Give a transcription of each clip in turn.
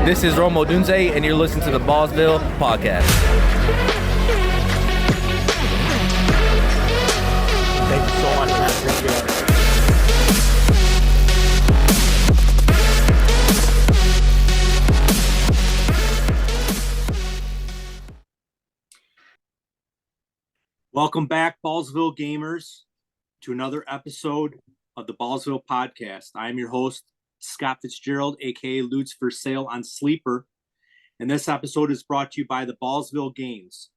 This is Romo Dunze, and you're listening to the Ballsville podcast. Thank you so much, man. Appreciate it. Welcome back, Ballsville gamers, to another episode of the Ballsville podcast. I am your host, Scott Fitzgerald, aka Lutz for Sale on Sleeper, and this episode is brought to you by the Ballsville Games.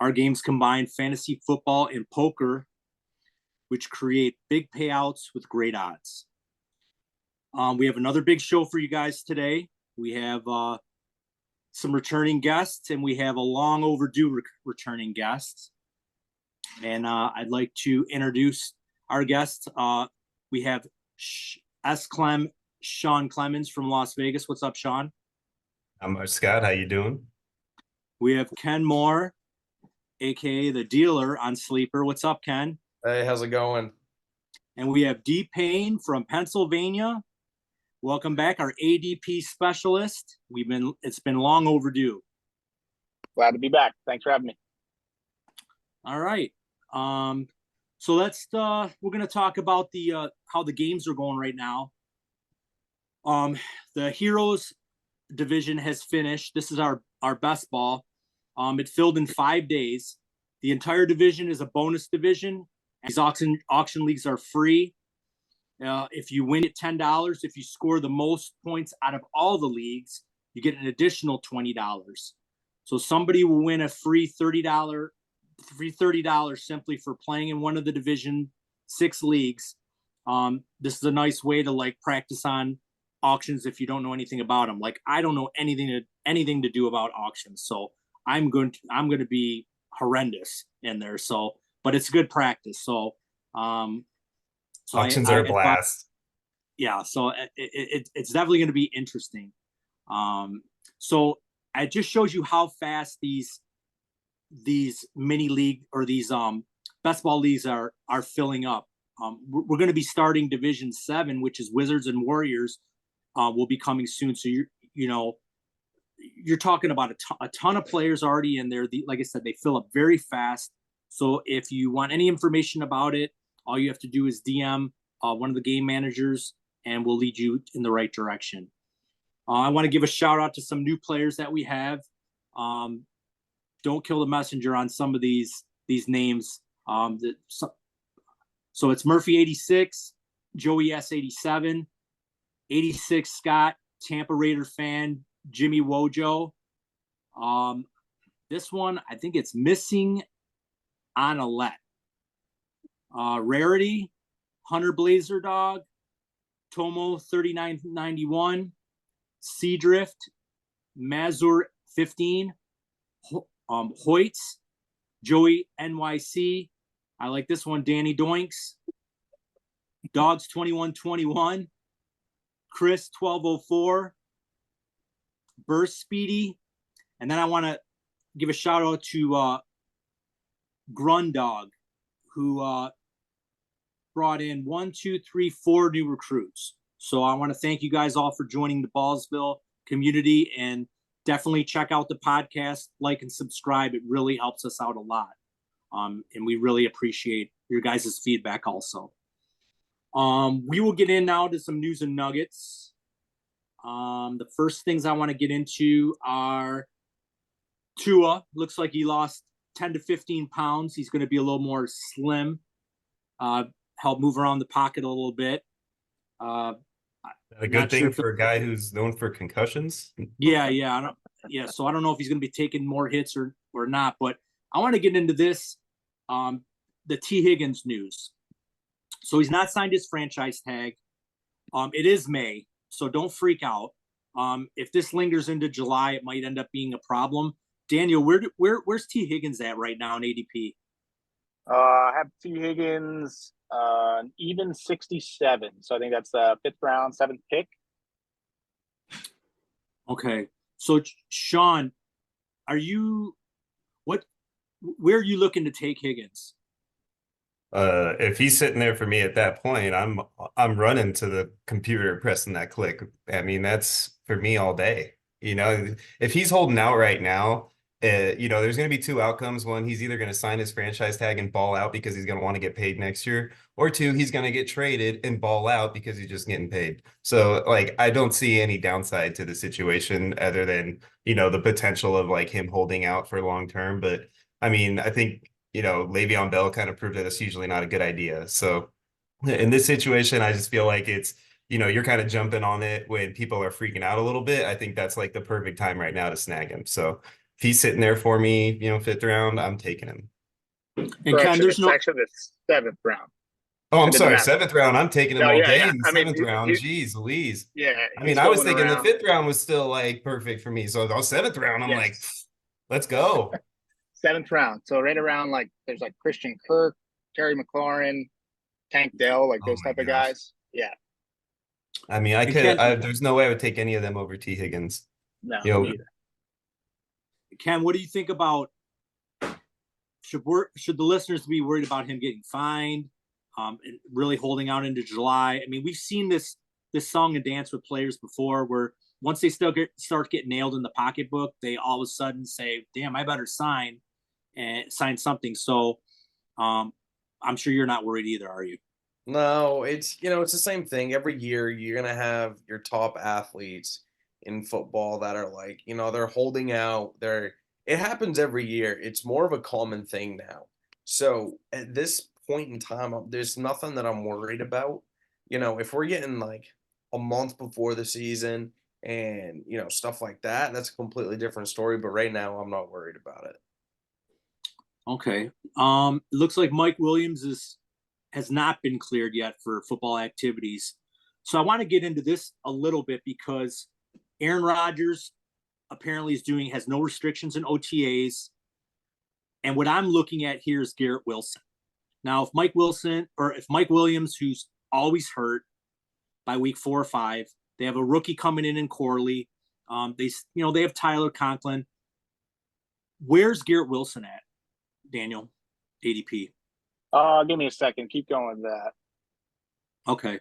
Our games combine fantasy football and poker, which create big payouts with great odds. We have another big show for you guys today. We have some returning guests, and we have a long overdue returning guest. And I'd like to introduce our guests. We have Sean Clemens from Las Vegas. What's up, Sean? I'm Scott. How you doing? We have Ken Moore, aka the dealer on Sleeper. What's up, Ken? Hey, how's it going? And we have D Payne from Pennsylvania. Welcome back, our ADP specialist. It's been long overdue. Glad to be back. Thanks for having me. All right. So we're going to talk about how the games are going right now. The Heroes division has finished. This is our best ball. It filled in 5 days. The entire division is a bonus division. These auction leagues are free. If you win at $10, if you score the most points out of all the leagues, you get an additional $20. So somebody will win a free $30 simply for playing in one of the Division 6 leagues. This is a nice way to practice on auctions if you don't know anything about them. I don't know anything to do about auctions, so I'm going to be horrendous in there. So, but it's good practice. So, Auctions are a blast. Yeah, so it's definitely going to be interesting. So it just shows you how fast these mini league or these best ball leagues are filling up. We're going to be starting Division 7, which is Wizards and Warriors, will be coming soon. So you're talking about a ton of players already in there. Like I said, they fill up very fast. So if you want any information about it, all you have to do is DM one of the game managers, and we'll lead you in the right direction. I want to give a shout out to some new players that we have. Don't kill the messenger on some of these names. So it's Murphy 86, Joey S 87, 86 Scott, Tampa Raider fan, Jimmy Wojo. This one, I think it's Missing on Alette. Rarity, Hunter Blazer Dog, Tomo 3991, Seadrift, Mazur 15, Hoyts, Joey NYC. I like this one. Danny Doinks, Dogs 2121, Chris 1204, Burst Speedy, and then I want to give a shout out to Grundog, who brought in 4 new recruits. So I want to thank you guys all for joining the Ballsville community, and definitely check out the podcast, like and subscribe. It really helps us out a lot. And we really appreciate your guys' feedback also. We will get in now to some news and nuggets. The first things I want to get into are Tua. Looks like he lost 10 to 15 pounds. He's going to be a little more slim. Help move around the pocket a little bit. A good thing for a guy who's known for concussions. Yeah. So I don't know if he's going to be taking more hits or not, but I want to get into this. The T. Higgins news. So he's not signed his franchise tag. It is May, so don't freak out. If this lingers into July, it might end up being a problem. Daniel, where's T. Higgins at right now in ADP? I have T. Higgins even 67. So I think that's the 5th round, 7th pick. Okay. So Sean, where are you looking to take Higgins? If he's sitting there for me at that point, I'm running to the computer pressing that click. I mean, that's for me all day. You know, if he's holding out right now, there's going to be two outcomes. One, he's either going to sign his franchise tag and ball out because he's going to want to get paid next year, or two, he's going to get traded and ball out because he's just getting paid. So, like, I don't see any downside to the situation other than, the potential of like him holding out for long term. But I mean, I think, Le'Veon Bell kind of proved that it's usually not a good idea. So in this situation, I just feel like you're kind of jumping on it when people are freaking out a little bit. I think that's like the perfect time right now to snag him. So if he's sitting there for me, fifth round, I'm taking him. And Ken, there's it's actually the seventh round. Oh, I'm sorry, seventh round. I'm taking him all day in the seventh round. Jeez Louise. Yeah. I mean, I was thinking the fifth round was still like perfect for me. So the seventh round, I'm like, let's go. Seventh round. So right around like there's like Christian Kirk, Terry McLaurin, Tank Dell, like those type of guys. Yeah. I mean, there's no way I would take any of them over T. Higgins. No, neither. Ken, what do you think about should the listeners be worried about him getting fined, and really holding out into July? I mean, we've seen this song and dance with players before where once they start getting nailed in the pocketbook, they all of a sudden say, damn, I better sign something. So I'm sure you're not worried either, are you? No, it's the same thing. Every year you're going to have your top athletes in football that are like, they're holding out. It happens every year. It's more of a common thing now. So at this point in time, there's nothing that I'm worried about. If we're getting like a month before the season and, stuff like that, that's a completely different story. But right now I'm not worried about it. Okay. It looks like Mike Williams has not been cleared yet for football activities. So I want to get into this a little bit because Aaron Rodgers apparently has no restrictions in OTAs. And what I'm looking at here is Garrett Wilson. Now, if Mike Williams, who's always hurt by week 4 or 5, they have a rookie coming in Corley. They have Tyler Conklin. Where's Garrett Wilson at, Daniel? ADP. Give me a second. Keep going with that. Okay.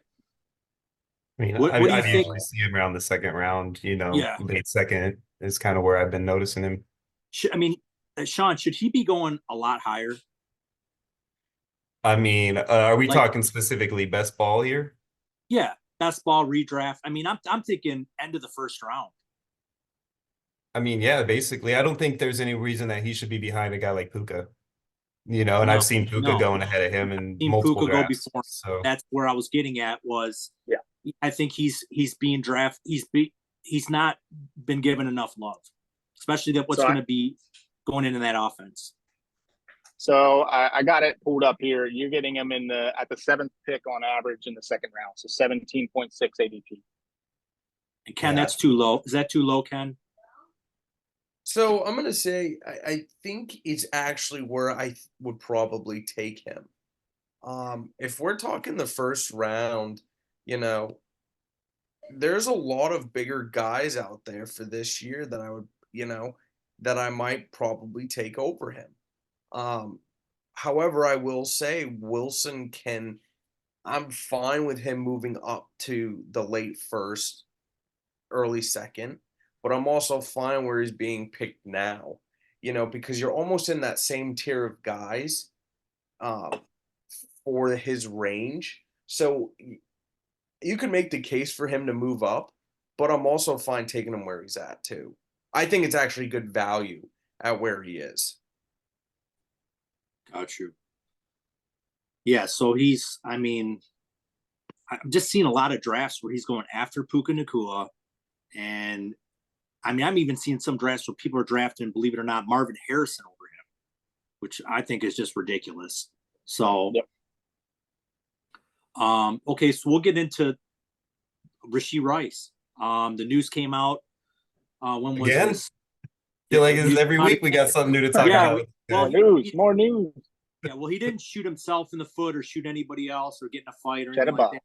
I mean, what do you think? Usually see him around the second round, late second is kind of where I've been noticing him. Sean, should he be going a lot higher? I mean, are we talking specifically best ball here? Yeah, best ball redraft. I mean, I'm thinking end of the first round. I mean, yeah, basically. I don't think there's any reason that he should be behind a guy like Puka. I've seen Puka going ahead of him in multiple drafts. Go before. So that's where I was getting at was, I think he's being drafted. He's not been given enough love, especially what's going to be going into that offense. So I got it pulled up here. You're getting him at the 7th pick on average in the second round. So 17.6 ADP. And Ken, that's too low. Is that too low, Ken? So I'm going to say I think it's actually where I would probably take him. If we're talking the first round, there's a lot of bigger guys out there for this year that I would, that I might probably take over him. However, I will say Wilson I'm fine with him moving up to the late first, early second. But I'm also fine where he's being picked now, because you're almost in that same tier of guys for his range. So you can make the case for him to move up, but I'm also fine taking him where he's at too. I think it's actually good value at where he is. Got you. Yeah, so I'm just seeing a lot of drafts where he's going after Puka Nacua, and I'm even seeing some drafts where people are drafting, believe it or not, Marvin Harrison over him, which I think is just ridiculous. So, okay, so we'll get into Rashee Rice. The news came out. When was this? I feel like every week we got something new to talk about. Well, more news. Yeah, well, he didn't shoot himself in the foot or shoot anybody else or get in a fight or anything like that.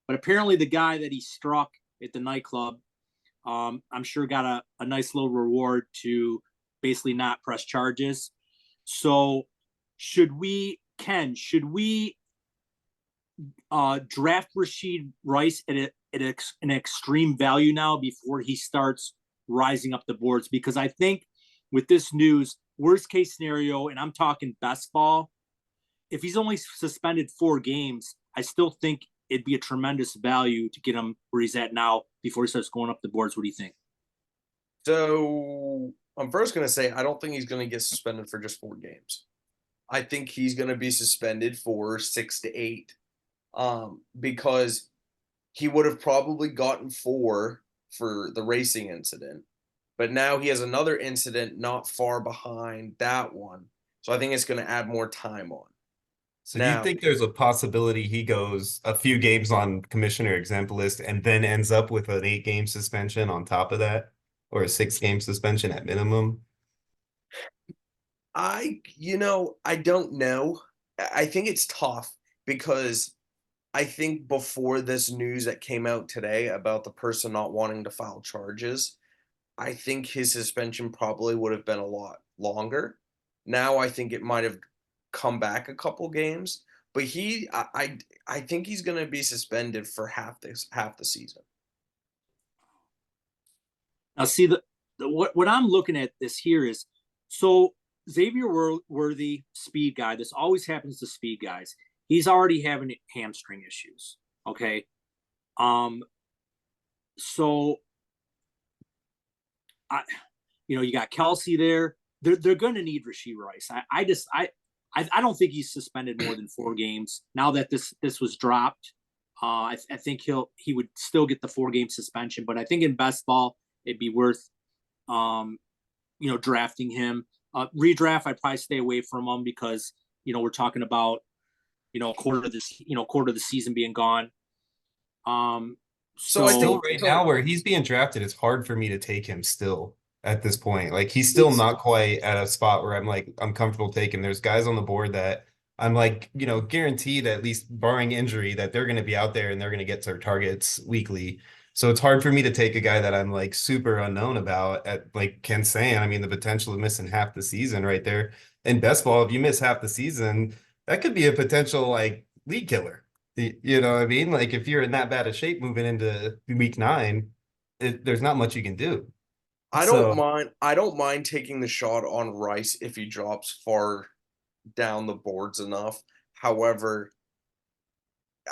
But apparently the guy that he struck at the nightclub, I'm sure got a nice little reward to basically not press charges. So should we draft Rashee Rice at an extreme value now before he starts rising up the boards, because I think with this news, worst case scenario, and I'm talking best ball, if he's only suspended 4 games, I still think it'd be a tremendous value to get him where he's at now before he starts going up the boards. What do you think? So I'm first going to say I don't think he's going to get suspended for just 4 games. I think he's going to be suspended for 6 to 8, because he would have probably gotten 4 for the racing incident, but now he has another incident not far behind that one. So I think it's going to add more time on. So do you think there's a possibility he goes a few games on commissioner exempt list and then ends up with an 8-game suspension on top of that, or a 6-game suspension at minimum? I don't know. I think it's tough because I think before this news that came out today about the person not wanting to file charges, I think his suspension probably would have been a lot longer. Now I think it might have come back a couple games, but I think he's going to be suspended for half the season. Now, see, what I'm looking at this here is, so Xavier Worthy, speed guy. This always happens to speed guys. He's already having hamstring issues. Okay. So you got Kelsey there. They're going to need Rashee Rice. I don't think he's suspended more than 4 games. Now that this was dropped, I think he would still get the 4-game suspension. But I think in best ball, it'd be worth, drafting him. Redraft, I'd probably stay away from him because we're talking about a quarter of the season being gone. So I think right now where he's being drafted, it's hard for me to take him still at this point. Like he's still not quite at a spot where I'm comfortable taking. There's guys on the board that I'm like, guaranteed, at least barring injury, that they're going to be out there and they're going to get their targets weekly. So it's hard for me to take a guy that I'm like super unknown about at, like Ken's saying, I mean, the potential of missing half the season right there. In best ball, if you miss half the season, that could be a potential like league killer. You know what I mean? Like if you're in that bad of shape moving into week 9, there's not much you can do. I don't mind taking the shot on Rice if he drops far down the boards enough. However,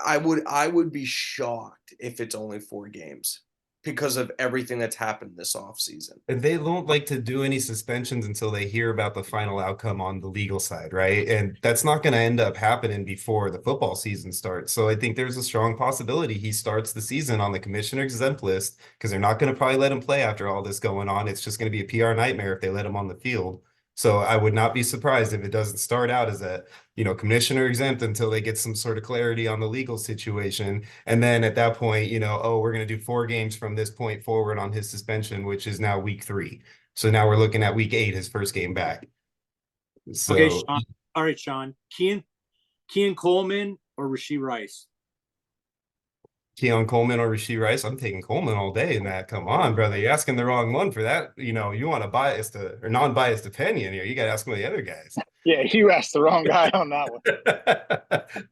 I would be shocked if it's only 4 games because of everything that's happened this offseason. And they don't like to do any suspensions until they hear about the final outcome on the legal side, right? And that's not going to end up happening before the football season starts. So I think there's a strong possibility he starts the season on the commissioner exempt list because they're not going to probably let him play after all this going on. It's just going to be a PR nightmare if they let him on the field. So I would not be surprised if it doesn't start out as a, commissioner exempt until they get some sort of clarity on the legal situation. And then at that point, we're going to do 4 games from this point forward on his suspension, which is now week 3. So now we're looking at week 8, his first game back. So, okay, Sean. All right, Sean. Keon Coleman or Rashee Rice? Keon Coleman or Rashee Rice? I'm taking Coleman all day in that. Come on, brother. You're asking the wrong one for that. You want a biased or non-biased opinion here. You got to ask one of the other guys. Yeah, you asked the wrong guy on that one.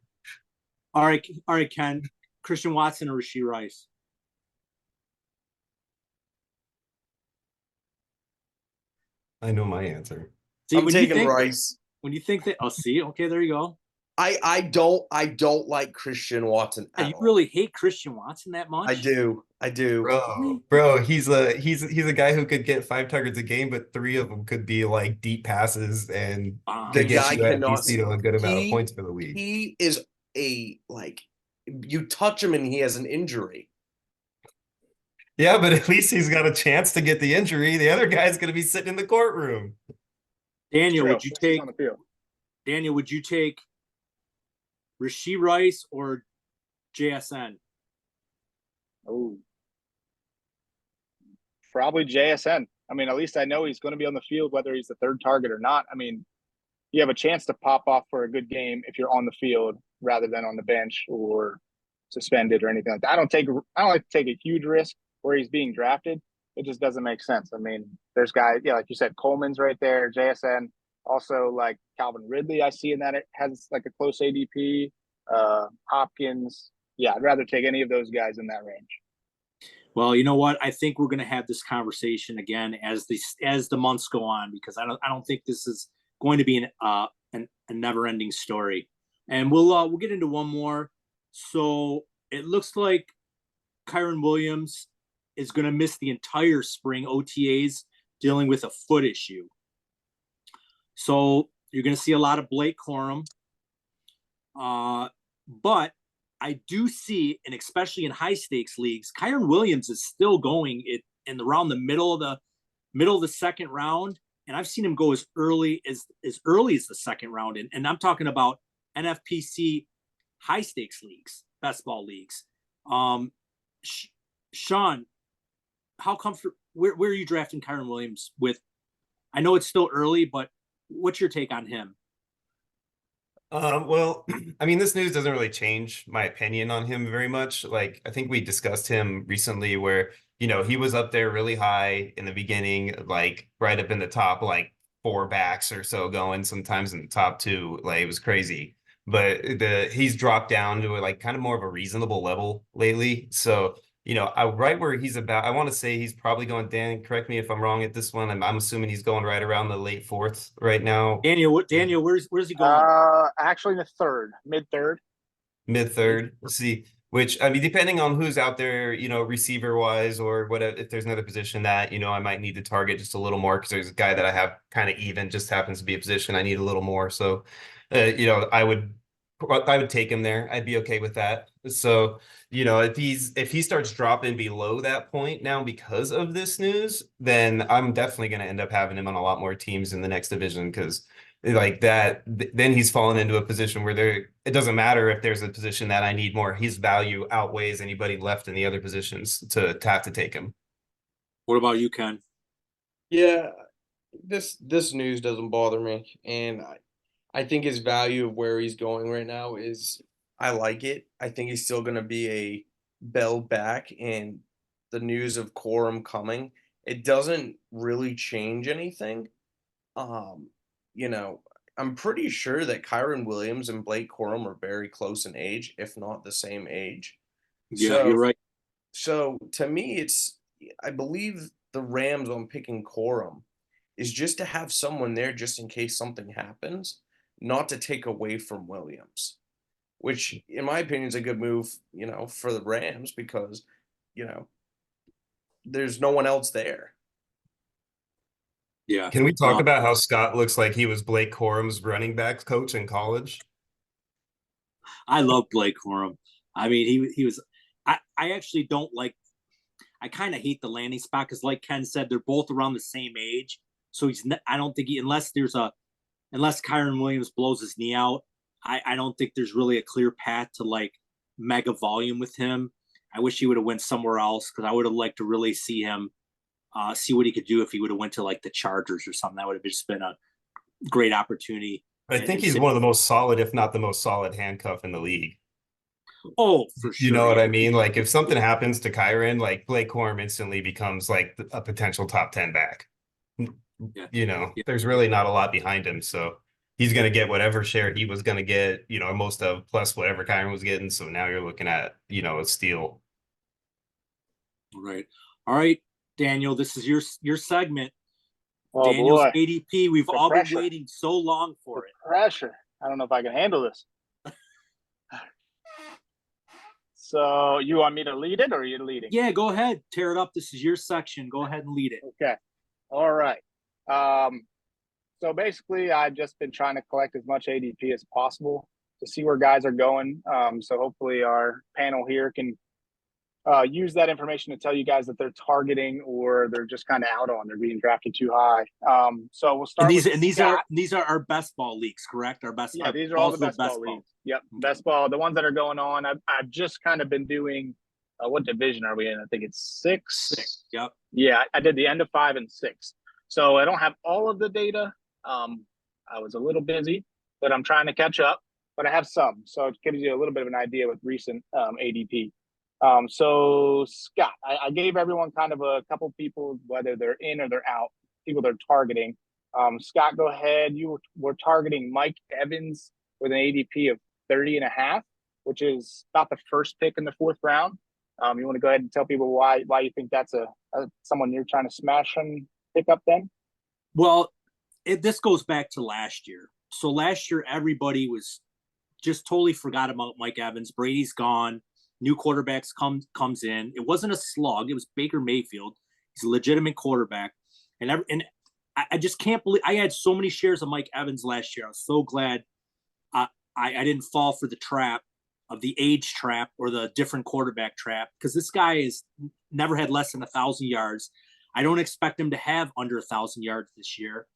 All right, Ken. Christian Watson or Rashee Rice? I know my answer. See, I'm taking Rice. When you think that, see, okay, there you go. I don't like Christian Watson at You all. really hate Christian Watson that much? I do. Bro, he's a guy who could get 5 targets a game, but 3 of them could be like deep passes and the guy you at cannot least, a good amount of points for the week. He is you touch him and he has an injury. Yeah, but at least he's got a chance to get the injury. The other guy's going to be sitting in the courtroom. Daniel, would you take Rashee Rice or JSN? Oh, probably JSN. I mean, at least I know he's going to be on the field, whether he's the 3rd target or not. I mean, you have a chance to pop off for a good game if you're on the field rather than on the bench or suspended or anything like that. I don't like to take a huge risk where he's being drafted. It just doesn't make sense. I mean, there's guys, like you said, Coleman's right there, JSN. Also, like Calvin Ridley, I see in that it has like a close ADP. Hopkins. Yeah, I'd rather take any of those guys in that range. Well, you know what? I think we're going to have this conversation again as the months go on, because I don't think this is going to be a never ending story. And we'll get into one more. So it looks like Kyron Williams is going to miss the entire spring OTAs dealing with a foot issue. So you're going to see a lot of Blake Corum. But I do see, and especially in high stakes leagues, Kyron Williams is still going around the middle of the second round, and I've seen him go as early as the second round, and I'm talking about NFPC high stakes leagues, best ball leagues. Sean, how comfortable? Where are you drafting Kyron Williams with? I know it's still early, but what's your take on him? Well, I mean, this news doesn't really change my opinion on him very much. Like, I think we discussed him recently where, he was up there really high in the beginning, like right up in the top, like four backs or so going, sometimes in the top two. Like, it was crazy. But he's dropped down to like kind of more of a reasonable level lately. So, right where he's about, I want to say he's probably going, Dan, correct me if I'm wrong at this one. I'm assuming he's going right around the late fourth right now. Daniel, where's he going? Actually the third, mid-third. Mid-third. Let's see. Which, I mean, depending on who's out there, receiver wise or whatever, if there's another position that, I might need to target just a little more because there's a guy that I have kind of even, just happens to be a position I need a little more. So, I would take him there. I'd be okay with that. So, if he starts dropping below that point now because of this news, then I'm definitely going to end up having him on a lot more teams in the next division because like that, then he's fallen into a position where it doesn't matter if there's a position that I need more. His value outweighs anybody left in the other positions to have to take him. What about you, Ken? Yeah, this news doesn't bother me, and I think his value of where he's going right now is I like it. I think he's still going to be a bell back, and the news of Corum coming, it doesn't really change anything. Um, you know, I'm pretty sure that Kyron Williams and Blake Corum are very close in age, if not the same age. Yeah, So, you're right. so to me, I believe the Rams on picking Corum is just to have someone there just in case something happens, not to take away from Williams, which in my opinion is a good move, for the Rams because, you know, there's no one else there. Yeah. Can we talk about how Scott looks like he was Blake Corum's running backs coach in college? I love Blake Corum. I mean, he was. I actually don't like. I kind of hate the landing spot because, like Ken said, they're both around the same age. So I don't think unless Kyron Williams blows his knee out, I don't think there's really a clear path to like mega volume with him. I wish he would have went somewhere else because I would have liked to really see him, see what he could do if he would have went to like the Chargers or something. That would have just been a great opportunity. I think he's one of the most solid, if not the most solid handcuff in the league. Oh, for sure. You know what I mean? Like if something happens to Kyron, like Blake Corum instantly becomes like a potential top 10 back. Yeah. There's really not a lot behind him. So he's going to get whatever share he was going to get, most of plus whatever Kyron was getting. So now you're looking at, a steal. Right. All right, Daniel, this is your segment. Oh, Daniel's boy. ADP. We've all pressure. been waiting so long for it. Pressure. I don't know if I can handle this. So you want me to lead it or are you leading? Yeah, go ahead. Tear it up. This is your section. Go ahead and lead it. Okay. All right. So basically I've just been trying to collect as much ADP as possible to see where guys are going. So hopefully our panel here can use that information to tell you guys that they're targeting or they're just kind of out on, they're being drafted too high. So we'll start and these are our best ball leagues, correct? Our best. Yeah, these are all the best ball leagues. Yep, best ball. The ones that are going on. I've just kind of been doing. What division are we in? I think it's 6. 6. Yep. Yeah, I did the end of 5 and 6. So I don't have all of the data. I was a little busy, but I'm trying to catch up. But I have some, so it gives you a little bit of an idea with recent ADP. So Scott, I gave everyone kind of a couple people, whether they're in or they're out, people they're targeting. Scott, go ahead. You were targeting Mike Evans with an ADP of 30.5, which is about the first pick in the 4th round. You want to go ahead and tell people why you think that's someone you're trying to smash and pick up then? Well, this goes back to last year. So last year, everybody was just totally forgot about Mike Evans. Brady's gone. New quarterbacks comes in. It wasn't a slug. It was Baker Mayfield. He's a legitimate quarterback. And I just can't believe I had so many shares of Mike Evans last year. I was so glad I didn't fall for the trap of the age trap or the different quarterback trap, because this guy is never had less than 1,000 yards. I don't expect him to have under 1,000 yards this year.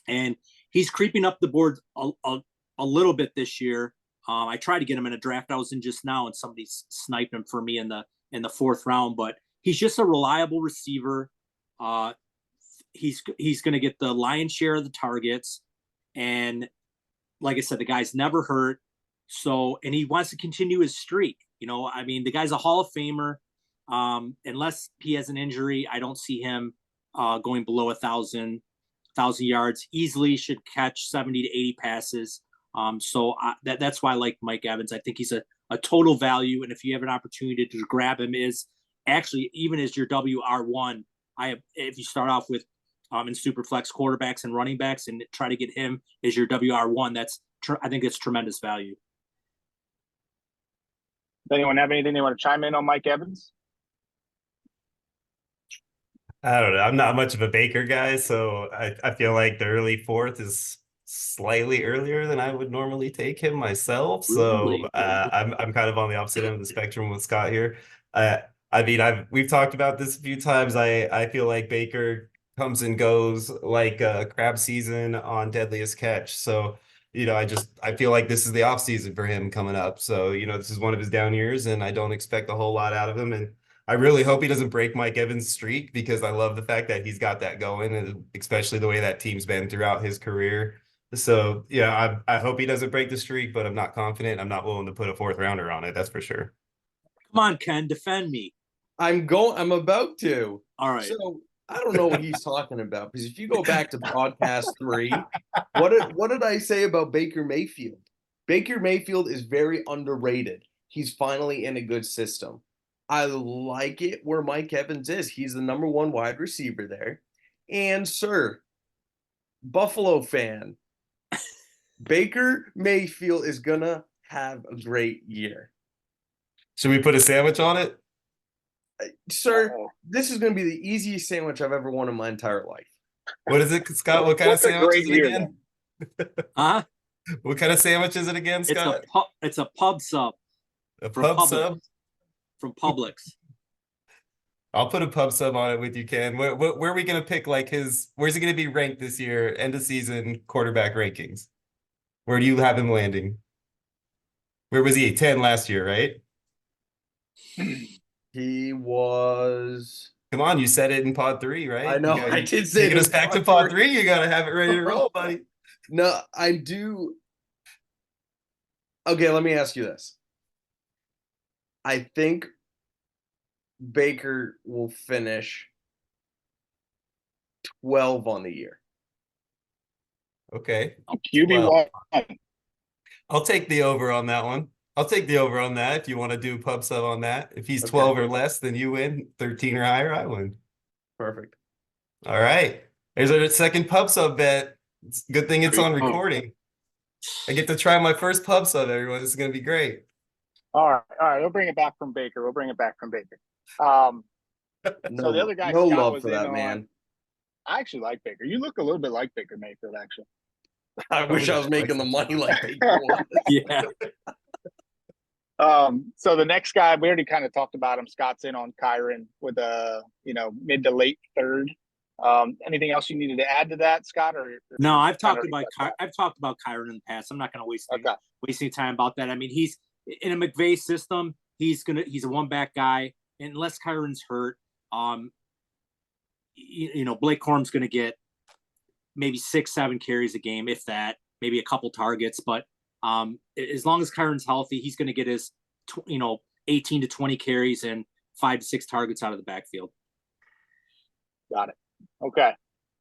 And he's creeping up the board a little bit this year. I tried to get him in a draft I was in just now, and somebody sniped him for me in the fourth round. But he's just a reliable receiver. He's going to get the lion's share of the targets, and like I said, the guy's never hurt. So, and he wants to continue his streak. I mean, the guy's a Hall of Famer. Unless he has an injury, I don't see him going below 1,000 yards. Easily should catch 70 to 80 passes. So that's why I like Mike Evans. I think he's a total value, and if you have an opportunity to grab him, is actually even as your WR1. If you start off with in Superflex quarterbacks and running backs and try to get him as your WR1, I think it's tremendous value. Does anyone have anything they want to chime in on Mike Evans? I don't know. I'm not much of a Baker guy, so I feel like the early fourth is slightly earlier than I would normally take him myself. So Really? I'm kind of on the opposite end of the spectrum with Scott here. I mean, we've talked about this a few times. I feel like Baker comes and goes like crab season on Deadliest Catch. So I feel like this is the off season for him coming up. So this is one of his down years, and I don't expect a whole lot out of him. And I really hope he doesn't break Mike Evans' streak, because I love the fact that he's got that going, and especially the way that team's been throughout his career. So yeah, I hope he doesn't break the streak, but I'm not confident. I'm not willing to put a fourth rounder on it. That's for sure. Come on, Ken, defend me. I'm about to. All right. So I don't know what he's talking about, because if you go back to podcast 3, what did I say about Baker Mayfield? Baker Mayfield is very underrated. He's finally in a good system. I like it where Mike Evans is. He's the number 1 wide receiver there. And sir, Buffalo fan, Baker Mayfield is gonna have a great year. Should we put a sandwich on it? Sir, this is going to be the easiest sandwich I've ever won in my entire life. What is it, Scott? What kind of sandwich is it again? Huh? What kind of sandwich is it again, Scott? It's a pub sub. A pub sub? From Publix. I'll put a pub sub on it with you, Ken. Where are we going to pick where's he going to be ranked this year, end of season quarterback rankings? Where do you have him landing? Where was he? 10 last year, right? He was. Come on, you said it in pod 3, right? I know. I did say taking us back to pod 3. You got to have it ready to roll, buddy. No, I do. Okay, let me ask you this. I think Baker will finish 12 on the year. Okay. QB1. I'll take the over on that one. I'll take the over on that if you want to do pub sub on that. If he's 12 or less, then you win. 13 or higher, I win. Perfect. All right. There's our second pub sub bet. It's a good thing it's on recording. I get to try my first pub sub, everyone. This is going to be great. All right. We'll bring it back from Baker. So the other guy, no Scott, love was for that on, man. I actually like Baker. You look a little bit like Baker Mayfield, actually. I wish I was making the money like Baker was. Yeah. So the next guy, we already kind of talked about him. Scott's in on Kyron with a mid to late third. Anything else you needed to add to that, Scott? Or no, I've talked about Kyron in the past. I'm not going to waste any time about that. I mean, he's in a McVay system. He's a one-back guy unless Kyron's hurt. Blake Corum's going to get maybe 6-7 carries a game, if that, maybe a couple targets. But as long as Kyron's healthy, he's going to get his 18 to 20 carries and 5 to 6 targets out of the backfield. Got it. Okay.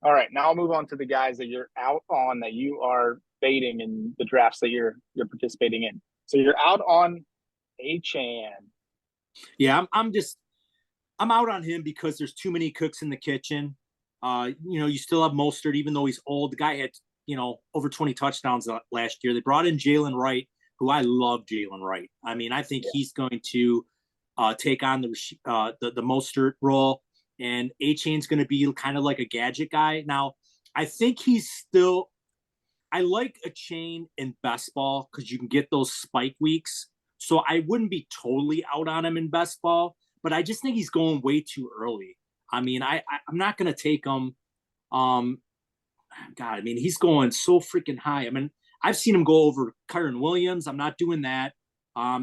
All right. Now I'll move on to the guys that you're out on, that you are baiting in the drafts that you're participating in. So you're out on Achane. Yeah, I'm out on him because there's too many cooks in the kitchen. You still have Mostert, even though he's old. The guy had, over 20 touchdowns last year. They brought in Jalen Wright, who I love Jalen Wright. I mean, I think he's going to take on the Mostert role, and A-Chain's going to be kind of like a gadget guy. Now, I think I like a chain in best ball because you can get those spike weeks. So I wouldn't be totally out on him in best ball, but I just think he's going way too early. I mean, I'm not going to take him. God, I mean, he's going so freaking high. I mean, I've seen him go over Kyron Williams. I'm not doing that.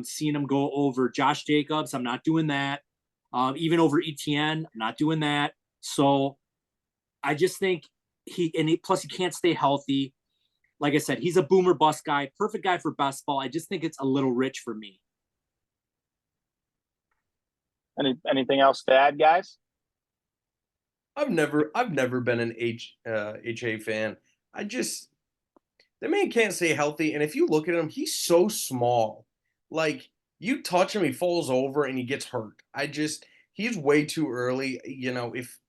Seeing him go over Josh Jacobs. I'm not doing that. Even over ETN. I'm not doing that. So I just think plus he can't stay healthy. Like I said, he's a boomer bust guy, perfect guy for best ball. I just think it's a little rich for me. Anything else to add, guys? I've never been an HA fan. The man can't stay healthy, and if you look at him, he's so small. Like, you touch him, he falls over and he gets hurt. He's way too early. If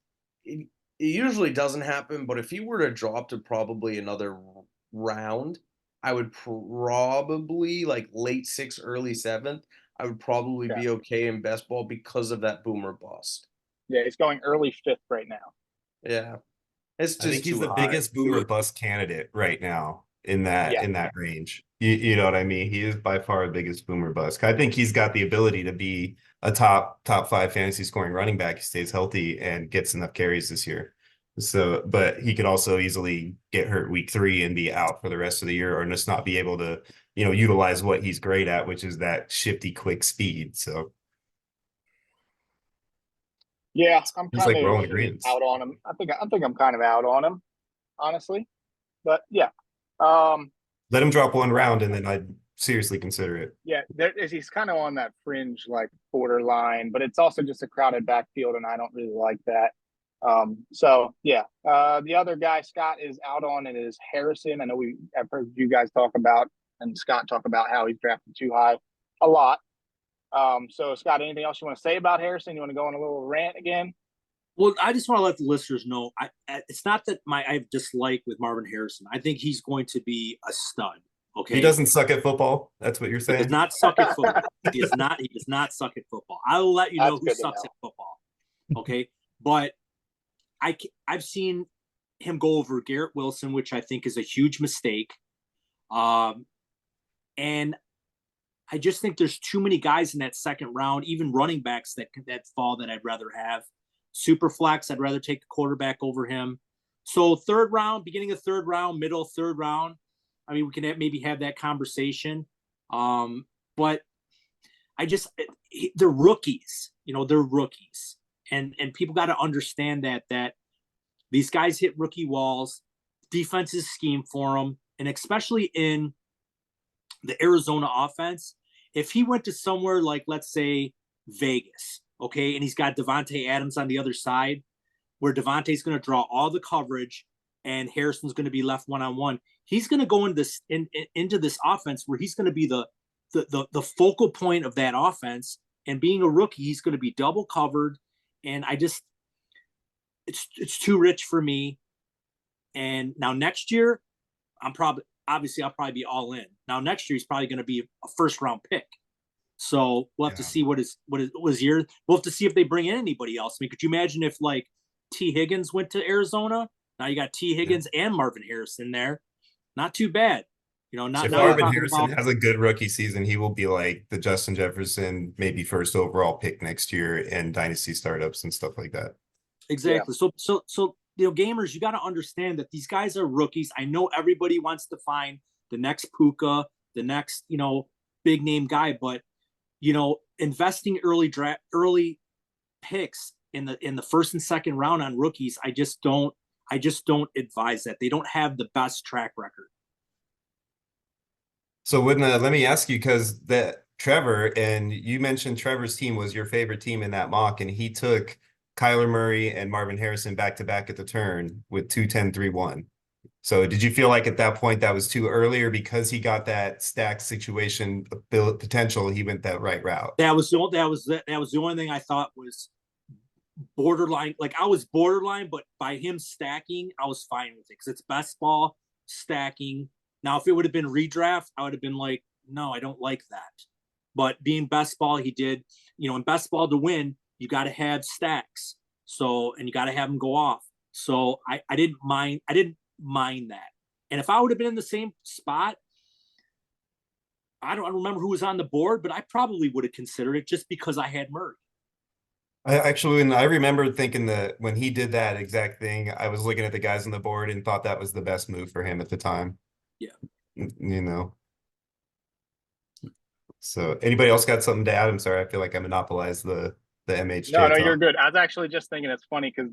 it usually doesn't happen, but if he were to drop to probably another round, I would probably like late 6th, early 7th. I would probably be okay in best ball because of that boomer bust. Yeah, he's going early 5th right now. Yeah, it's just I think he's the high. biggest boomer bust candidate right now in that range. You know what I mean? He is by far the biggest boomer bust. I think he's got the ability to be a top 5 fantasy scoring running back. He stays healthy and gets enough carries this year. So, but he could also easily get hurt week 3 and be out for the rest of the year, or just not be able to, utilize what he's great at, which is that shifty, quick speed. So, yeah, I'm he's kind like we're all in of agreement. out on him. I think I'm kind of out on him, honestly. But yeah, let him drop one round, and then I'd seriously consider it. Yeah, he's kind of on that fringe, like borderline, but it's also just a crowded backfield, and I don't really like that. The other guy Scott is out on it is Harrison. I know I've heard you guys talk about and Scott talk about how he's drafted too high a lot. So Scott, anything else you want to say about Harrison? You want to go on a little rant again? Well, I just want to let the listeners know, it's not that I have dislike with Marvin Harrison. I think he's going to be a stud. Okay. He doesn't suck at football. That's what you're saying. He does not suck at football. He does not suck at football. I will let you know who sucks at football. Okay. But I've seen him go over Garrett Wilson, which I think is a huge mistake. And I just think there's too many guys in that second round, even running backs that fall that I'd rather have. Super flex, I'd rather take the quarterback over him. So third round, beginning of third round, middle third round. I mean, we can maybe have that conversation. But they're rookies. They're rookies. And people got to understand that these guys hit rookie walls. Defenses scheme for them. And especially in the Arizona offense, if he went to somewhere like, let's say, Vegas, okay, and he's got Devontae Adams on the other side, where Devontae's going to draw all the coverage and Harrison's going to be left one-on-one, he's going to go into this offense where he's going to be the focal point of that offense. And being a rookie, he's going to be double covered. And it's too rich for me. And now next year, I'll probably be all in. Now next year, he's probably going to be a first round pick. So we'll have to see what his year. We'll have to see if they bring in anybody else. I mean, could you imagine if like T. Higgins went to Arizona? Now you got T. Higgins and Marvin Harrison there. Not too bad. If Marvin Harrison has a good rookie season, he will be like the Justin Jefferson, maybe first overall pick next year in dynasty startups and stuff like that. Exactly. Yeah. So gamers, you got to understand that these guys are rookies. I know everybody wants to find the next Puka, the next, big name guy, but investing early picks in the first and second round on rookies, I just don't advise that. They don't have the best track record. So let me ask you, because that Trevor, and you mentioned Trevor's team was your favorite team in that mock, and he took Kyler Murray and Marvin Harrison back to back at the turn with 2-10-3-1. So did you feel like at that point that was too early, or because he got that stack situation potential, he went that right route? That was the only thing I thought was borderline. Like I was borderline, but by him stacking, I was fine with it because it's best ball stacking. Now, if it would have been redraft, I would have been like, no, I don't like that. But being best ball, he did. In best ball to win, you got to have stacks. So, and you got to have them go off. So I didn't mind. I didn't mind that. And if I would have been in the same spot, I don't remember who was on the board, but I probably would have considered it just because I had Murray. When I remember thinking that when he did that exact thing, I was looking at the guys on the board and thought that was the best move for him at the time. Yeah. You know. So anybody else got something to add? I'm sorry, I feel like I monopolized the MHJ No, talk. you're good. I was actually just thinking it's funny because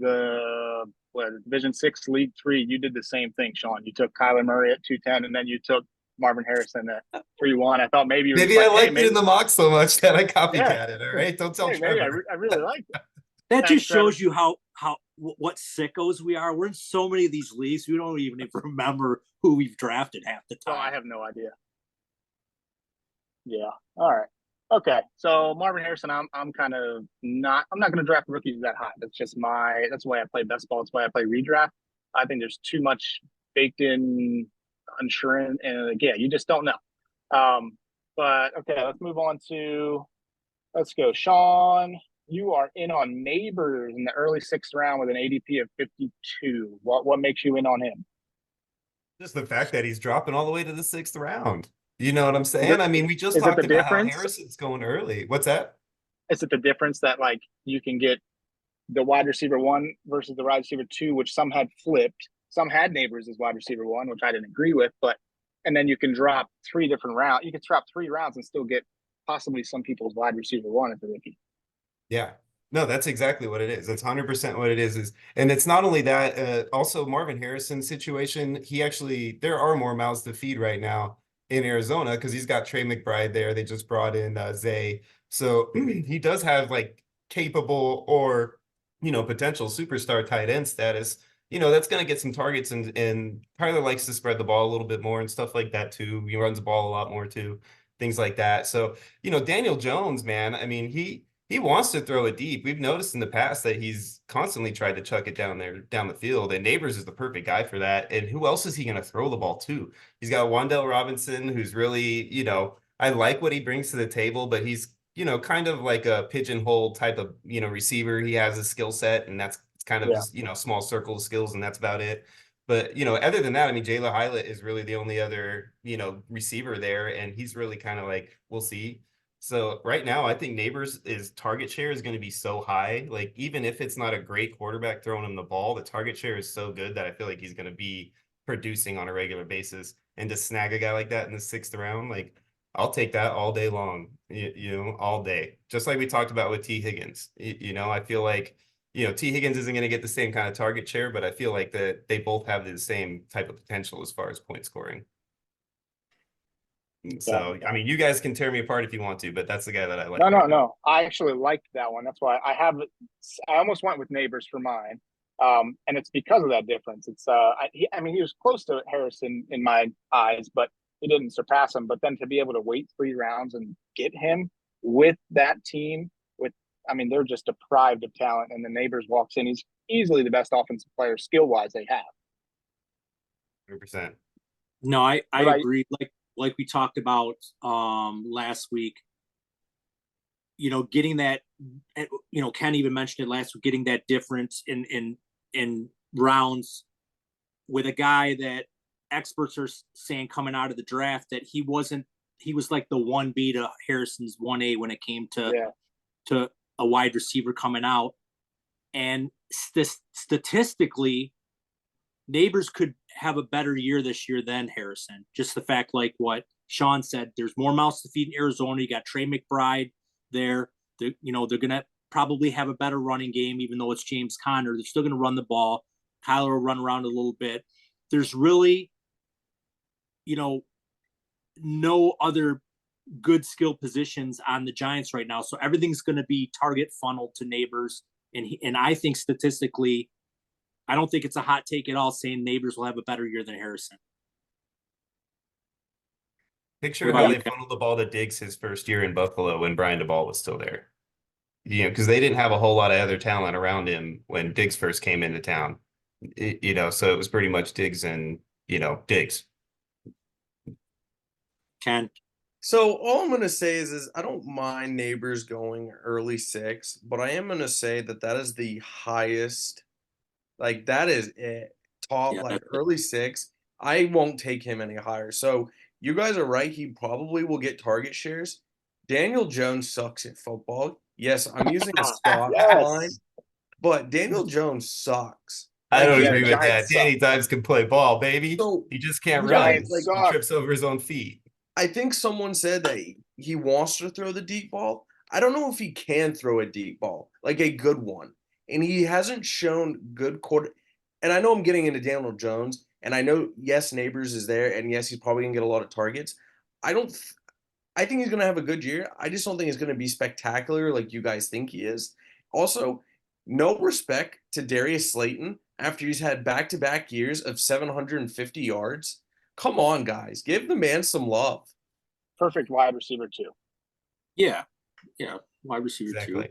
Division 6 League 3, you did the same thing, Sean. You took Kyler Murray at 210, and then you took Marvin Harrison at 3-1. I thought maybe you were Maybe just I like, liked it in the mock so much that I copycatted. All right, don't tell hey, maybe Trevor. I really like that. That Thanks, just shows Trevor. you what sickos we are. We're in so many of these leagues, we don't even remember who we've drafted half the So time. I have no idea. Yeah. All right. Okay. So Marvin Harrison, I'm kind of not. I'm not going to draft rookies that high. That's the way I play best ball. That's why I play redraft. I think there's too much baked in insurance, and yeah, you just don't know. But okay, let's move on to. Let's go, Sean. You are in on Neighbors in the early 6th round with an ADP of 52. What makes you in on him? Just the fact that he's dropping all the way to the 6th round. You know what I'm Is saying? it, I mean, we just is it talked the about how difference? Harrison's going early. What's that? Is it the difference that like you can get the wide receiver 1 versus the wide receiver 2, which some had flipped, some had Neighbors as wide receiver 1, which I didn't agree with, and then you can drop 3 different rounds. You can drop 3 rounds and still get possibly some people's wide receiver 1 at the rookie. Yeah. No, that's exactly what it is. That's 100% what it is. And it's not only that, also Marvin Harrison's situation, there are more mouths to feed right now in Arizona because he's got Trey McBride there. They just brought in Zay. So he does have like capable or, potential superstar tight end status. That's going to get some targets, and Tyler likes to spread the ball a little bit more and stuff like that too. He runs the ball a lot more too, things like that. So, Daniel Jones, man, I mean, he wants to throw it deep. We've noticed in the past that he's constantly tried to chuck it down the field, and Neighbors is the perfect guy for that. And who else is he going to throw the ball to? He's got Wan'Dale Robinson, who's really, I like what he brings to the table, but he's, kind of like a pigeonhole type of, receiver. He has a skill set, and that's kind of Yeah. his, small circle of skills, and that's about it. But, other than that, I mean, Jayla Hylett is really the only other, receiver there, and he's really kind of like, we'll see. So right now, I think Neighbors' target share is going to be so high. Like, even if it's not a great quarterback throwing him the ball, the target share is so good that I feel like he's going to be producing on a regular basis. And to snag a guy like that in the 6th round, like, I'll take that all day long, all day. Just like we talked about with T. Higgins. I feel like, T. Higgins isn't going to get the same kind of target share, but I feel like that they both have the same type of potential as far as point scoring. So, I mean, you guys can tear me apart if you want to, but that's the guy that I like. No. I actually liked that one. That's why I almost went with Neighbors for mine. And it's because of that difference. It's he was close to Harrison in my eyes, but he didn't surpass him. But then to be able to wait 3 rounds and get him with that team, they're just deprived of talent. And the Neighbors walks in, he's easily the best offensive player skill wise they have. 100%. No, I agree. Like we talked about last week, getting that, Ken even mentioned it last week, getting that difference in rounds with a guy that experts are saying coming out of the draft that he was like the 1B to Harrison's 1A when it came to a wide receiver coming out. And statistically, Neighbors could have a better year this year than Harrison. Just the fact, like what Sean said, there's more mouths to feed in Arizona. You got Trey McBride there. They're going to probably have a better running game, even though it's James Conner. They're still going to run the ball. Kyler will run around a little bit. There's really, no other good skill positions on the Giants right now. So everything's going to be target funneled to Neighbors. And I think statistically, I don't think it's a hot take at all saying Neighbors will have a better year than Harrison. Picture What how about they you? funneled the ball to Diggs his first year in Buffalo when Brian DeBall was still there. You know, because they didn't have a whole lot of other talent around him when Diggs first came into town. You know, so it was pretty much Diggs and, you know, Diggs. Ken? So all I'm gonna say is I don't mind Neighbors going early 6, but I am gonna say that is the highest. Like that is it. Top Yeah, like that's early 6. I won't take him any higher. So you guys are right. He probably will get target shares. Daniel Jones sucks at football. Yes, I'm using a stat line, Yes. but Daniel Jones sucks. I Like don't Yeah, the agree with that. Giants suck. Danny Dimes can play ball, baby. so He just can't you run. guys Giants like He suck. trips over his own feet. I think someone said that he wants to throw the deep ball. I don't know if he can throw a deep ball, like a good one. And he hasn't shown good quarter. And I know I'm getting into Daniel Jones, and I know yes, Neighbors is there, and yes, he's probably gonna get a lot of targets. I don't. I think he's gonna have a good year. I just don't think it's gonna be spectacular like you guys think he is. Also, no respect to Darius Slayton after he's had back-to-back years of 750 yards. Come on, guys, give the man some love. Perfect wide receiver too. yeah, wide receiver too. Exactly.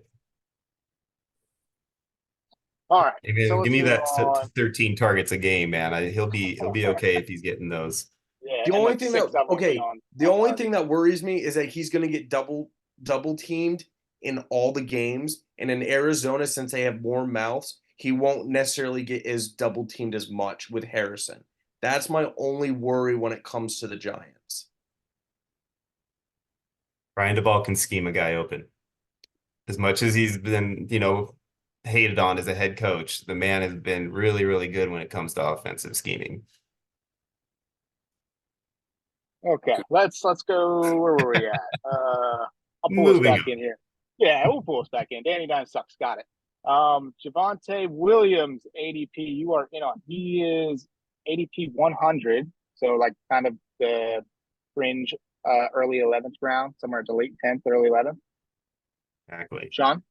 All right. Give So me, give let's me move that on. 13 targets a game, man. He'll be okay if he's getting those. Yeah, The and only like thing 6 that of them will be okay, on the only thing target. that worries me is that he's going to get double teamed in all the games, and in Arizona, since they have more mouths, he won't necessarily get as double teamed as much with Harrison. That's my only worry when it comes to the Giants. Brian DeBall can scheme a guy open. As much as he's been, you know, hated on as a head coach, the man has been really, really good when it comes to offensive scheming. Okay, let's go. Where were we at? I'll pull us Moving back on. in here. Yeah, we'll pull us back in. Danny Dimes sucks. Got it. Javonte Williams, ADP. You are in on. He is ADP 100. So like kind of the fringe, early 11th round, somewhere to late 10th, early 11th. Exactly. Sean,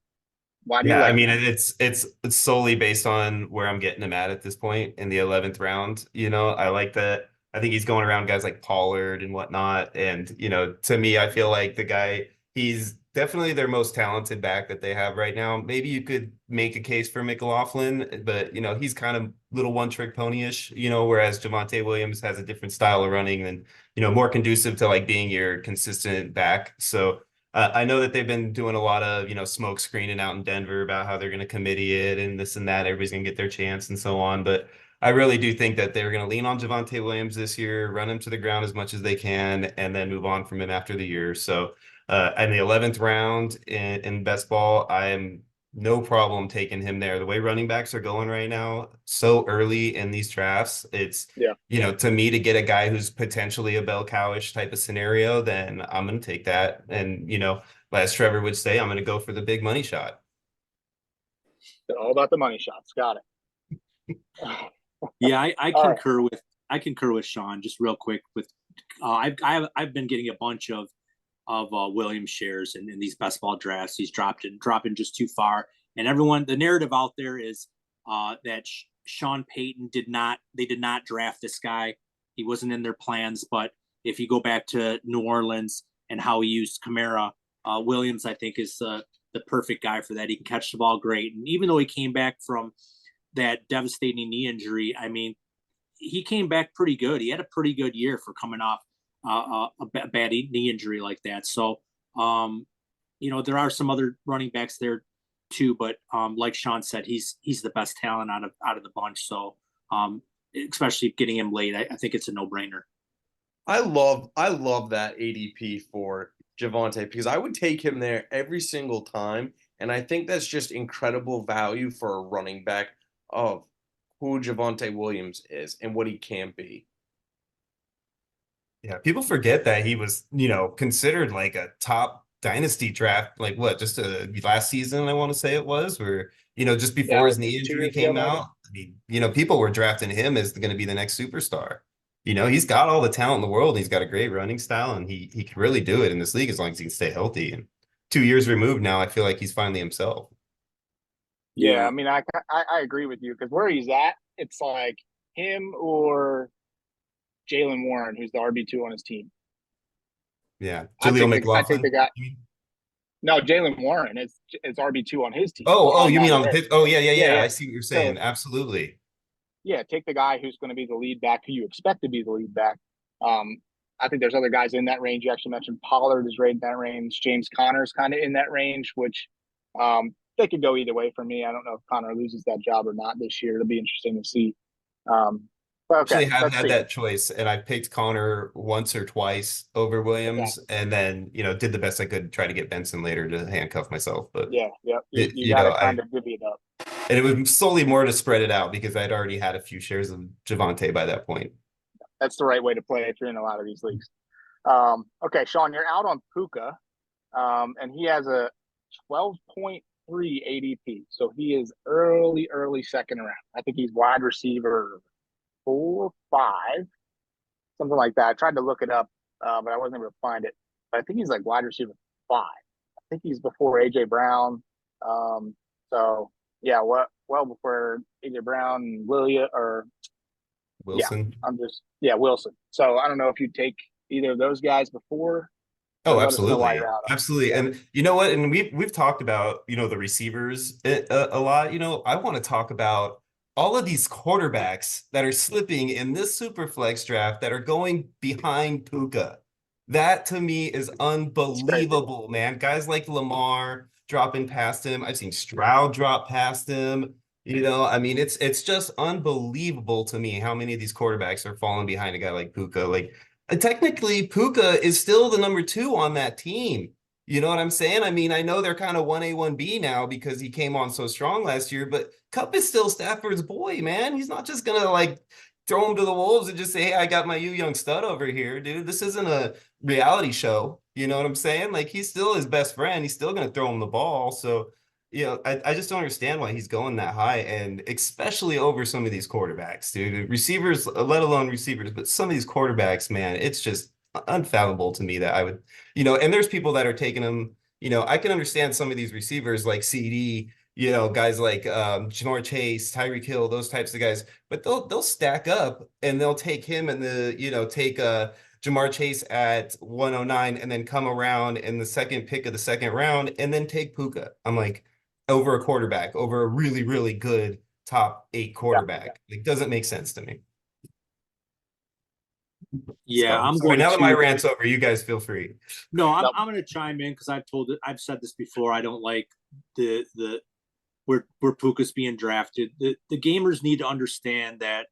why do you Yeah, I like mean him? it's solely based on where I'm getting him at this point in the 11th round. You know, I like that. I think he's going around guys like Pollard and whatnot. And, you know, to me, I feel like the guy, he's definitely their most talented back that they have right now. Maybe you could make a case for McLaughlin, but, you know, he's kind of little one-trick pony-ish, you know, whereas Javonte Williams has a different style of running and, you know, more conducive to like being your consistent back. So I know that they've been doing a lot of, you know, smoke screening out in Denver about how they're going to committee it and this and that. Everybody's going to get their chance and so on. But I really do think that they're going to lean on Javonte Williams this year, run him to the ground as much as they can, and then move on from him after the year. So in the 11th round in best ball, I am no problem taking him there. The way running backs are going right now, so early in these drafts, it's Yeah. you know, to me, to get a guy who's potentially a bell cowish type of scenario, then I'm going to take that. And, you know, as Trevor would say, I'm going to go for the big money shot. All about the money shots. Got it. Yeah, I All right. concur with Sean just real quick. With I've been getting a bunch of Williams shares in these best ball drafts. He's dropping just too far, and everyone the narrative out there is that Sean Payton did not draft this guy. He wasn't in their plans. But if you go back to New Orleans and how he used Kamara, Williams I think is the perfect guy for that. He can catch the ball great, and even though he came back from that devastating knee injury, I mean, he came back pretty good. He had a pretty good year for coming off a bad knee injury like that. So, you know, there are some other running backs there too, but like Sean said, he's the best talent out of the bunch. So, especially getting him late, I think it's a no brainer. I love that ADP for Javonte because I would take him there every single time, and I think that's just incredible value for a running back of who Javonte Williams is and what he can be. Yeah, people forget that he was, you know, considered like a top dynasty draft, like what, just last season, I want to say it was, where, you know, just Yeah, before his knee 2 years injury ago, came maybe. out. I mean, you know, people were drafting him as going to be the next superstar. You know, he's got all the talent in the world. He's got a great running style, and he can really do it in this league as long as he can stay healthy. And 2 years removed now, I feel like he's finally himself. Yeah, I mean, I agree with you because where he's at, it's like him or Jalen Warren, who's the RB2 on his team. Yeah. I Jaleel take the McLaughlin. guy. No, Jalen Warren is RB2 on his team. Oh, On you mean that on list. his, oh yeah, yeah, Yeah, yeah. yeah. I see what you're So saying. Absolutely. yeah, take the guy who's going to be the lead back, who you expect to be the lead back. Um, I think there's other guys in that range. You actually mentioned Pollard is right in that range. James Conner's kind of in that range, which they could go either way for me. I don't know if Connor loses that job or not this year. It'll be interesting to see. But okay, Actually have let's had see. that choice, and I picked Connor once or twice over Okay. Williams, and then did the best I could to try to get Benson later to handcuff myself. But Yeah, yeah. You, it, you got to kind of divvy it up. and it was solely more to spread it out because I'd already had a few shares of Javante by that point. That's the right way to play if you're in a lot of these leagues. Okay, Sean, you're out on Puka, and he has a 12.3 ADP. So he is early second round. I think he's wide receiver 4, 5, something like that. I tried to look it up, but I wasn't able to find it. But I think he's like wide receiver 5. I think he's before AJ Brown. So yeah, well before AJ Brown and Wilson. Wilson. So I don't know if you take either of those guys before. Oh, Let us know why absolutely. you're out. Absolutely. Yeah. And you know what? And we've talked about, the receivers a lot. I want to talk about all of these quarterbacks that are slipping in this super flex draft that are going behind Puka. That to me is unbelievable, man. Guys like Lamar dropping past him. I've seen Stroud drop past him. I mean, it's just unbelievable to me how many of these quarterbacks are falling behind a guy like Puka. Like, technically, Puka is still the number 2 on that team. You know what I'm saying? I mean, I know they're kind of 1A, 1B now because he came on so strong last year, but Cup is still Stafford's boy, man. He's not just going to like throw him to the wolves and just say, hey, I got my young stud over here, dude. This isn't a reality show. You know what I'm saying? Like, he's still his best friend. He's still going to throw him the ball. So, I just don't understand why he's going that high, and especially over some of these quarterbacks, dude. Receivers, let alone receivers, but some of these quarterbacks, man, it's just unfathomable to me that I would, and there's people that are taking them, I can understand some of these receivers like CD, guys like Jamar Chase, Tyreek Hill, those types of guys, but they'll stack up and they'll take him and take Jamar Chase at 109 and then come around in the second pick of the second round and then take Puka. I'm like, over a quarterback, over a really, really good top 8 quarterback. It doesn't make sense to me. Yeah, So, I'm sorry, going now that my to. rant's over, you guys feel free. No, I'm going to chime in because I've said this before. I don't like the where Puka's being drafted. The gamers need to understand that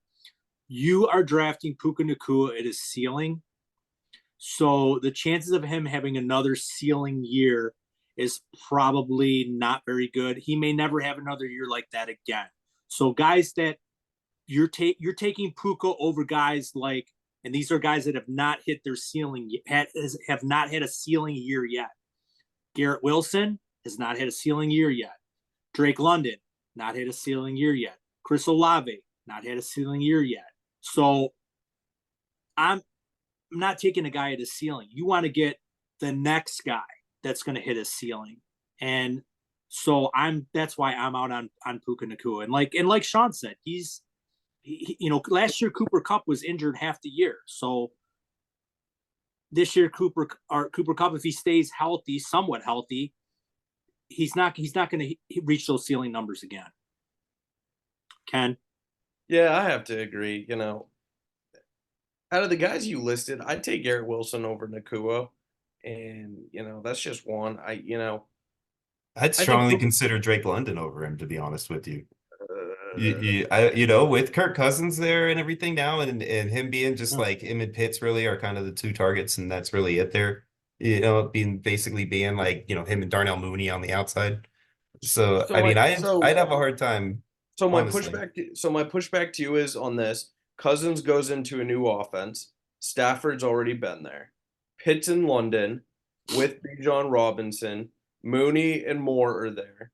you are drafting Puka Nacua at his ceiling. So the chances of him having another ceiling year is probably not very good. He may never have another year like that again. So guys that you're taking Puka over guys like, and these are guys that have not hit their ceiling, have not had a ceiling year yet. Garrett Wilson has not had a ceiling year yet. Drake London, not had a ceiling year yet. Chris Olave, not had a ceiling year yet. So I'm not taking a guy at his ceiling. You want to get the next guy that's going to hit his ceiling. And so that's why I'm out on Puka Nacua. And like Sean said, he's last year Cooper Kupp was injured half the year. So this year Cooper Kupp, if he stays healthy, somewhat healthy, he's not going to reach those ceiling numbers again. Ken? Yeah, I have to agree. Out of the guys you listed, I'd take Garrett Wilson over Nacua. And, that's just one. I'd strongly consider Drake London over him, to be honest with you. With Kirk Cousins there and everything now, and him being just like him and Pitts really are kind of the 2 targets, and that's really it there. Being like, him and Darnell Mooney on the outside. So I mean, I'd have a hard time. So my pushback to you is on this. Cousins goes into a new offense. Stafford's already been there. Pitts in London with Bijan Robinson, Mooney and Moore are there.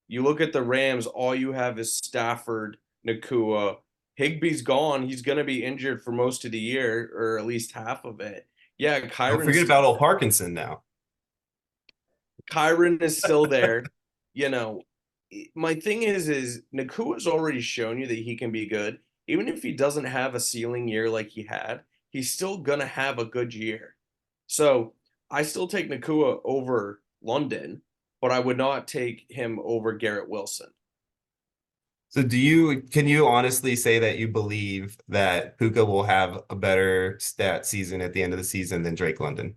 You look at the Rams, all you have is Stafford, Nacua. Higbee's gone. He's going to be injured for most of the year, or at least half of it. Yeah, Don't forget about old Parkinson now. Kyron is still there. my thing is Nakua's already shown you that he can be good. Even if he doesn't have a ceiling year like he had, he's still gonna have a good year. So I still take Nakua over London, but I would not take him over Garrett Wilson. So can you honestly say that you believe that Puka will have a better stat season at the end of the season than Drake London?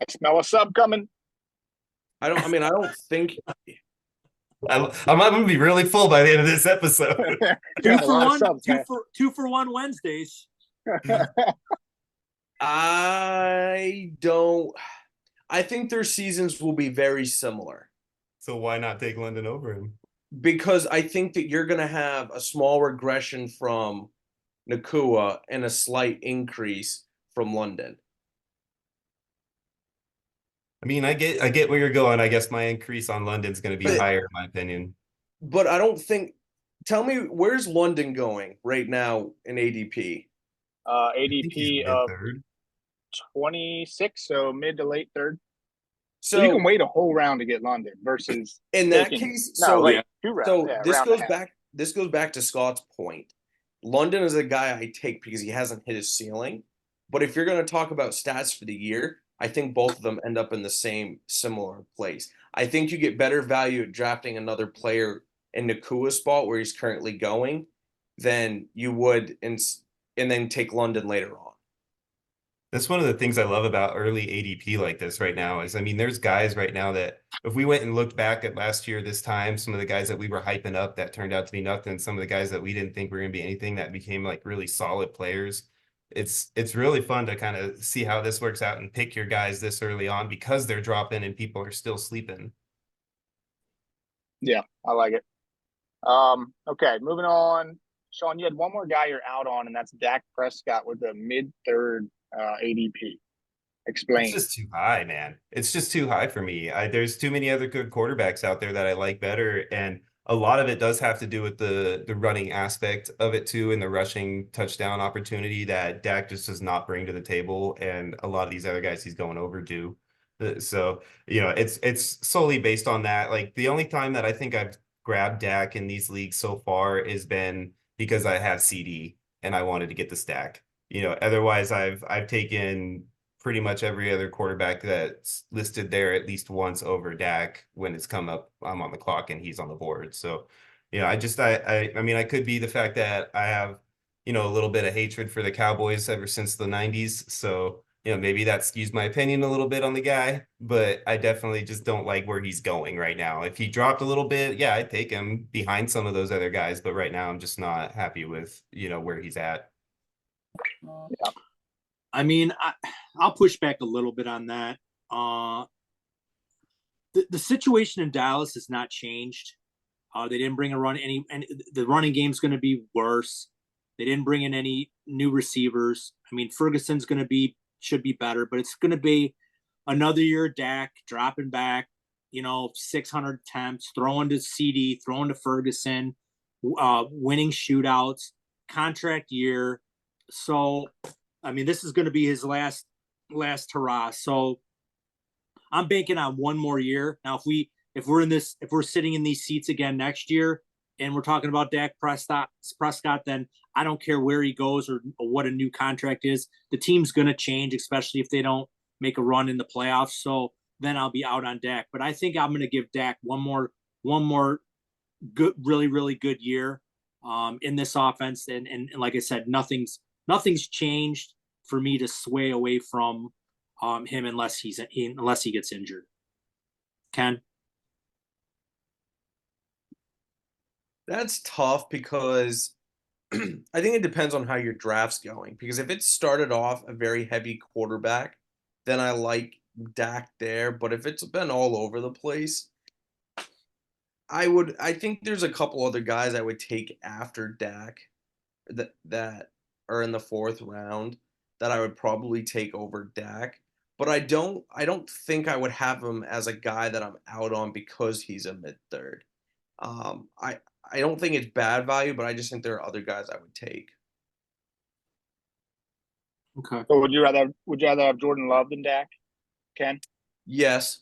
I smell a sub coming. I don't think I'm gonna be really full by the end of this episode. You have a lot of subs, man. Two for one Wednesdays. I don't. I think their seasons will be very similar So why not take London over him? because I think that you're going to have a small regression from Nakua and a slight increase from London. I mean, I get where you're going. I guess my increase on London's going to be higher, in my opinion. But I don't think. Tell me, where's London going right now in ADP? I think he's ADP of mid-third. 26, so mid to late third. So So you can wait a whole round to get London versus in that taking, case, no, so like 2 rounds. so Yeah, this round goes and a half. back. This goes back to Scott's point. London is a guy I take because he hasn't hit his ceiling. But if you're going to talk about stats for the year, I think both of them end up in the same similar place. I think you get better value at drafting another player in Nakua's spot where he's currently going than you would and then take London later on. That's one of the things I love about early ADP like this right now is, I mean, there's guys right now that if we went and looked back at last year this time, some of the guys that we were hyping up that turned out to be nothing, some of the guys that we didn't think were going to be anything that became like really solid players. It's really fun to kind of see how this works out and pick your guys this early on because they're dropping and people are still sleeping. Yeah, I like it. Okay, moving on. Sean, you had one more guy you're out on, and that's Dak Prescott with a mid-third ADP. Explain. It's just too high, man. It's just too high for me. There's too many other good quarterbacks out there that I like better, and a lot of it does have to do with the running aspect of it too, and the rushing touchdown opportunity that Dak just does not bring to the table, and a lot of these other guys he's going over do. So, it's solely based on that. Like the only time that I think I've grabbed Dak in these leagues so far has been because I have CD and I wanted to get the stack. Otherwise I've taken pretty much every other quarterback that's listed there at least once over Dak when it's come up. I'm on the clock and he's on the board. So, I mean, I could be the fact that I have, a little bit of hatred for the Cowboys ever since the 90s. So, maybe that skews my opinion a little bit on the guy, but I definitely just don't like where he's going right now. If he dropped a little bit, yeah, I'd take him behind some of those other guys, but right now I'm just not happy with, where he's at. Yeah. I mean, I'll push back a little bit on that. The situation in Dallas has not changed. They didn't bring and the running game's going to be worse. They didn't bring in any new receivers. I mean, Ferguson's should be better, but it's going to be another year of Dak dropping back, 600 attempts, throwing to CD, throwing to Ferguson, winning shootouts, contract year. So, I mean, this is going to be his last hurrah. So I'm banking on one more year. Now, if we're sitting in these seats again next year and we're talking about Dak Prescott, then I don't care where he goes or what a new contract is. The team's going to change, especially if they don't make a run in the playoffs. So then I'll be out on Dak. But I think I'm going to give Dak one more good, really, really good year in this offense. And like I said, nothing's changed for me to sway away from him unless he gets injured. Ken? That's tough because I think it depends on how your draft's going. Because if it started off a very heavy quarterback, then I like Dak there. But if it's been all over the place, I think there's a couple other guys I would take after Dak that are in the 4th round that I would probably take over Dak. But I don't think I would have him as a guy that I'm out on because he's a mid-third. I don't think it's bad value, but I just think there are other guys I would take. Okay. So would you rather have Jordan Love than Dak, Ken? Yes.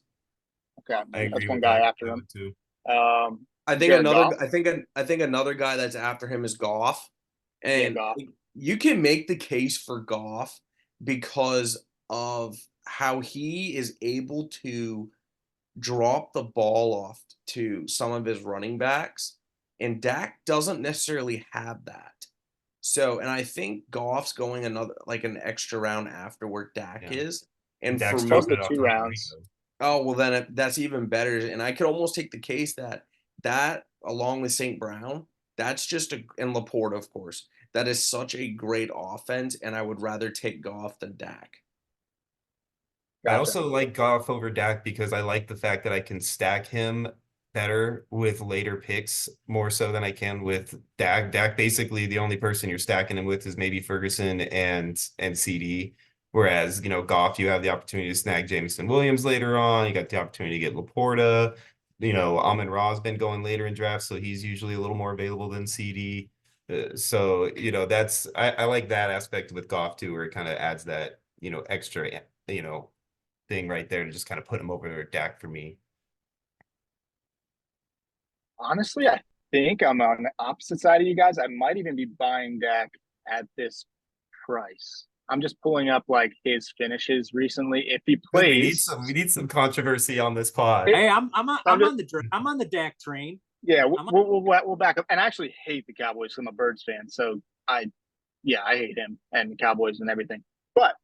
Okay, I agree that's one with guy that. after I him. would too. I think Jared another Goff? I think another guy that's after him is Goff. Yeah, And Goff. you can make the case for Goff because of how he is able to drop the ball off to some of his running backs, and Dak doesn't necessarily have that. So, and I think Goff's going an extra round after where Dak Yeah. is. And And for Dak's me, Close dropping to it off two to rounds. Rodrigo. oh well, then that's even better. And I could almost take the case that along with St. Brown, that's just and Laporta, of course, that is such a great offense, and I would rather take Goff than Dak. I Gotcha. also like Goff over Dak because I like the fact that I can stack him better with later picks more so than I can with Dak. Dak basically the only person you're stacking him with is maybe Ferguson and CD. Whereas, Goff, you have the opportunity to snag Jameson Williams later on. You got the opportunity to get Laporta. Amon Ra's been going later in drafts, so he's usually a little more available than CD. So, I like that aspect with Goff too, where it kind of adds that, extra, thing right there to just kind of put him over Dak for me. Honestly, I think I'm on the opposite side of you guys. I might even be buying Dak at this price. I'm just pulling up like his finishes recently. If he Good, plays, we need some controversy on this pod. Hey, I'm I'm just, on the Dak train. yeah, I'm on, we'll back up. And I actually hate the Cowboys. I'm a Birds fan, so I hate him and the Cowboys and everything. But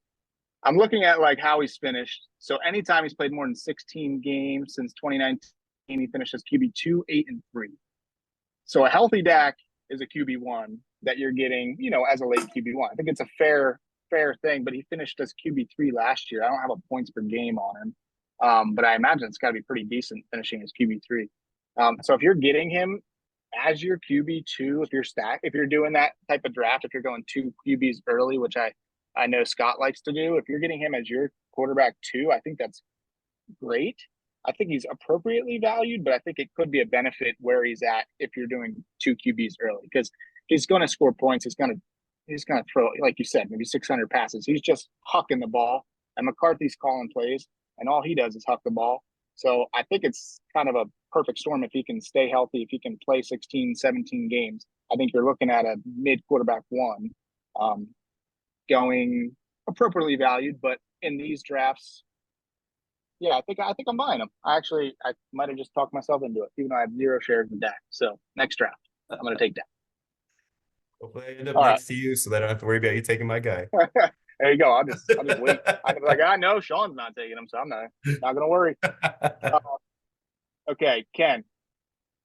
I'm looking at like how he's finished. So anytime he's played more than 16 games since 2019, he finished as QB2, 8, and 3. So a healthy Dak is a QB1 that you're getting, as a late QB1. I think it's a fair thing, but he finished as QB3 last year. I don't have a points per game on him. But I imagine it's got to be pretty decent finishing as QB3. So if you're getting him as your QB2, if you're doing that type of draft, if you're going 2 QBs early, which I know Scott likes to do, if you're getting him as your quarterback 2, I think that's great. I think he's appropriately valued, but I think it could be a benefit where he's at if you're doing 2 QBs early, because he's going to score points. He's going to throw, like you said, maybe 600 passes. He's just hucking the ball, and McCarthy's calling plays, and all he does is huck the ball. So I think it's kind of a perfect storm if he can stay healthy, if he can play 16, 17 games. I think you're looking at a mid quarterback 1, going appropriately valued, but in these drafts, yeah, I think I'm buying them. I might have just talked myself into it, even though I have 0 shares in Dak. So next draft, I'm going to take Dak. Hopefully I end up All next to you so that I don't have to worry about you taking my guy. There you go. I'll just wait. I know Sean's not taking him, so I'm not going to worry. Okay, Ken,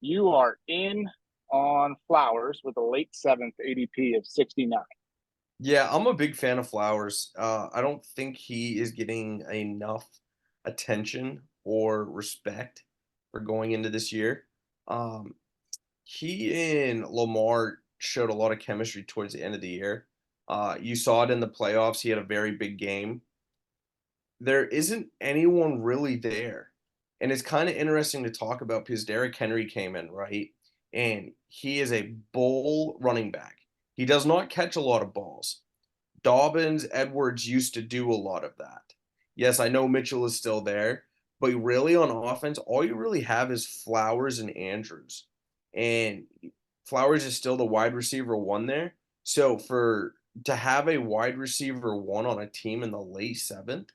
you are in on Flowers with a late 7th ADP of 69. Yeah, I'm a big fan of Flowers. I don't think he is getting enough attention or respect for going into this year. He and Lamar showed a lot of chemistry towards the end of the year. You saw it in the playoffs. He had a very big game. There isn't anyone really there. And it's kind of interesting to talk about because Derrick Henry came in, right? And he is a bull running back. He does not catch a lot of balls. Dobbins, Edwards used to do a lot of that. Yes, I know Mitchell is still there, but really on offense, all you really have is Flowers and Andrews. And Flowers is still the wide receiver 1 there. So to have a wide receiver 1 on a team in the late 7th,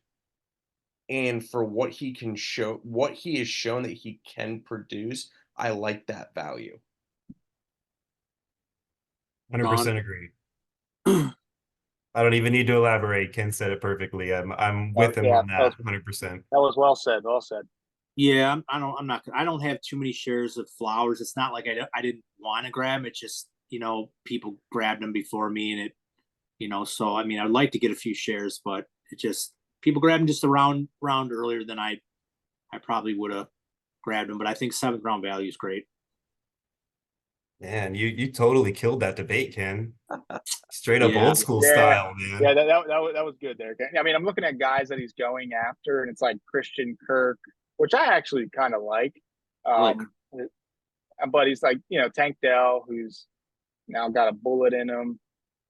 and for what he can show, what he has shown that he can produce, I like that value. 100% agree. I don't even need to elaborate. Ken said it perfectly. I'm with him on that 100%. That was well said. Well said. yeah, I don't have too many shares of Flowers. It's not like I didn't want to grab him. It's just, people grabbed him before me, and it, so I mean, I'd like to get a few shares, but it just, people grabbed him just a round earlier than I probably would have grabbed him. But I think 7th round value is great. Man, you totally killed that debate, Ken. Straight up old school style, man. Yeah, that was good there. I mean, I'm looking at guys that he's going after, and it's like Christian Kirk, which I actually kind of like. But he's like, Tank Dell, who's now got a bullet in him,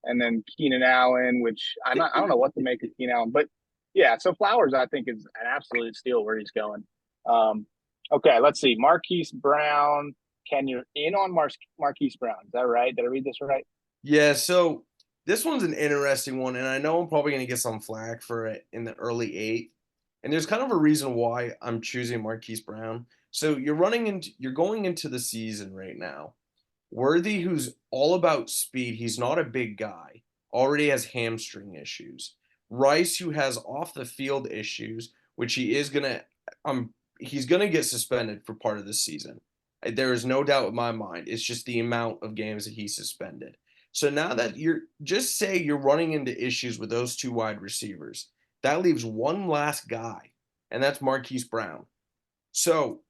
and then Keenan Allen, which I don't know what to make of Keenan Allen, but yeah. So Flowers, I think, is an absolute steal where he's going. Okay, let's see. Marquise Brown Ken, you're in on Marquise Brown. Is that right? Did I read this right? Yeah, so this one's an interesting one, and I know I'm probably going to get some flack for it in the early eighth. And there's kind of a reason why I'm choosing Marquise Brown. So you're going into the season right now. Worthy, who's all about speed, he's not a big guy, already has hamstring issues. Rice, who has off the field issues, which he's gonna get suspended for part of the season. There is no doubt in my mind. It's just the amount of games that he's suspended. So now that you're running into issues with those two wide receivers, that leaves one last guy, and that's Marquise Brown. So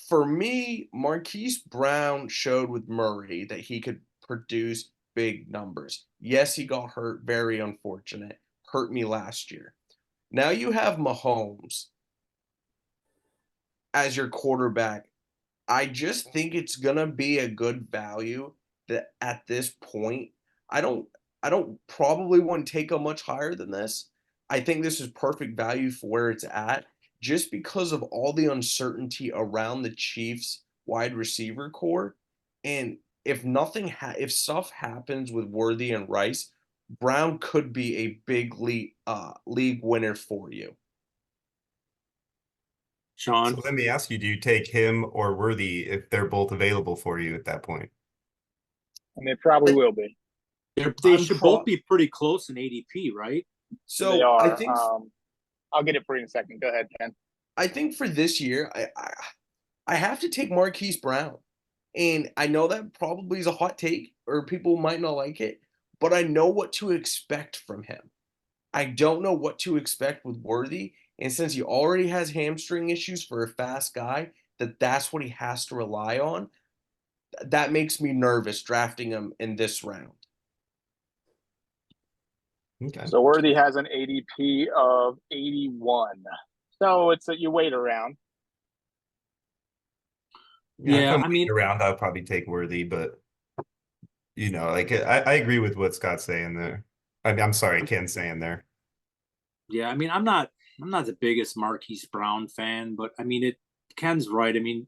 for me, Marquise Brown showed with Murray that he could produce big numbers. Yes, he got hurt, very unfortunate. Hurt me last year. Now you have Mahomes as your quarterback. I just think it's gonna be a good value that at this point. I don't I don't probably wouldn't take a much higher than this. I think this is perfect value for where it's at, just because of all the uncertainty around the Chiefs wide receiver core. And if stuff happens with Worthy and Rice, Brown could be a big league winner for you. Sean. So let me ask you, do you take him or Worthy if they're both available for you at that point? And they probably will be. They should both be pretty close in ADP, right? So They are. I think I'll get it for you in a second. Go ahead, Ken. I think for this year, I have to take Marquise Brown. And I know that probably is a hot take, or people might not like it, but I know what to expect from him. I don't know what to expect with Worthy. And since he already has hamstring issues for a fast guy, that's what he has to rely on. That makes me nervous drafting him in this round. Okay. So Worthy has an ADP of 81. So it's that you wait around. Yeah, if I'm I mean, around, I'll probably take Worthy, but like I agree with what Scott's saying there. I'm sorry, Ken's saying there. yeah, I mean, I'm not the biggest Marquise Brown fan, but I mean, Ken's right. I mean,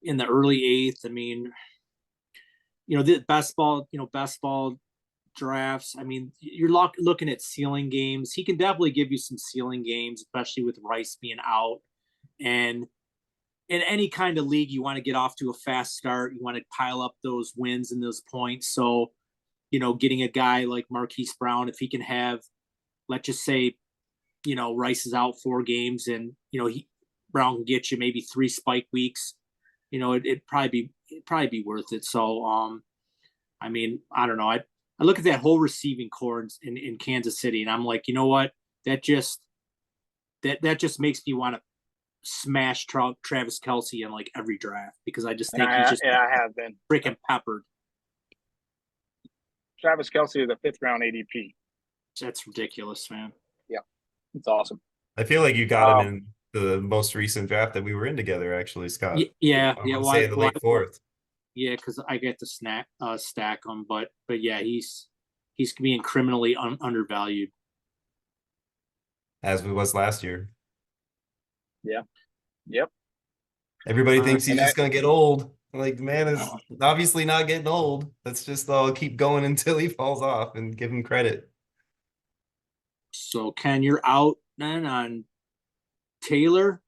in the early eighth, I mean, the best ball drafts. I mean, you're looking at ceiling games. He can definitely give you some ceiling games, especially with Rice being out. And in any kind of league, you want to get off to a fast start. You want to pile up those wins and those points. So, getting a guy like Marquise Brown, if he can have, let's just say, Rice is out 4 games, and Brown can get you maybe 3 spike weeks. It'd probably be worth it. So, I mean, I don't know. I look at that whole receiving core in Kansas City, and I'm like, you know what? That just makes me want to smash Travis Kelce in like every draft, because I just think he's just I have been freaking peppered. Travis Kelce is a 5th round ADP. That's ridiculous, man. Yeah, it's awesome. I feel like you got him in the most recent draft that we were in together, actually, Scott. Yeah. Say the late 4th. Yeah, because I get to stack him, but yeah, he's being criminally undervalued, As we was last year. Yeah. Yep. Everybody thinks he's just gonna get old. Like, the man is obviously not getting old. Let's just all keep going until he falls off and give him credit. So Ken, you're out then on Taylor.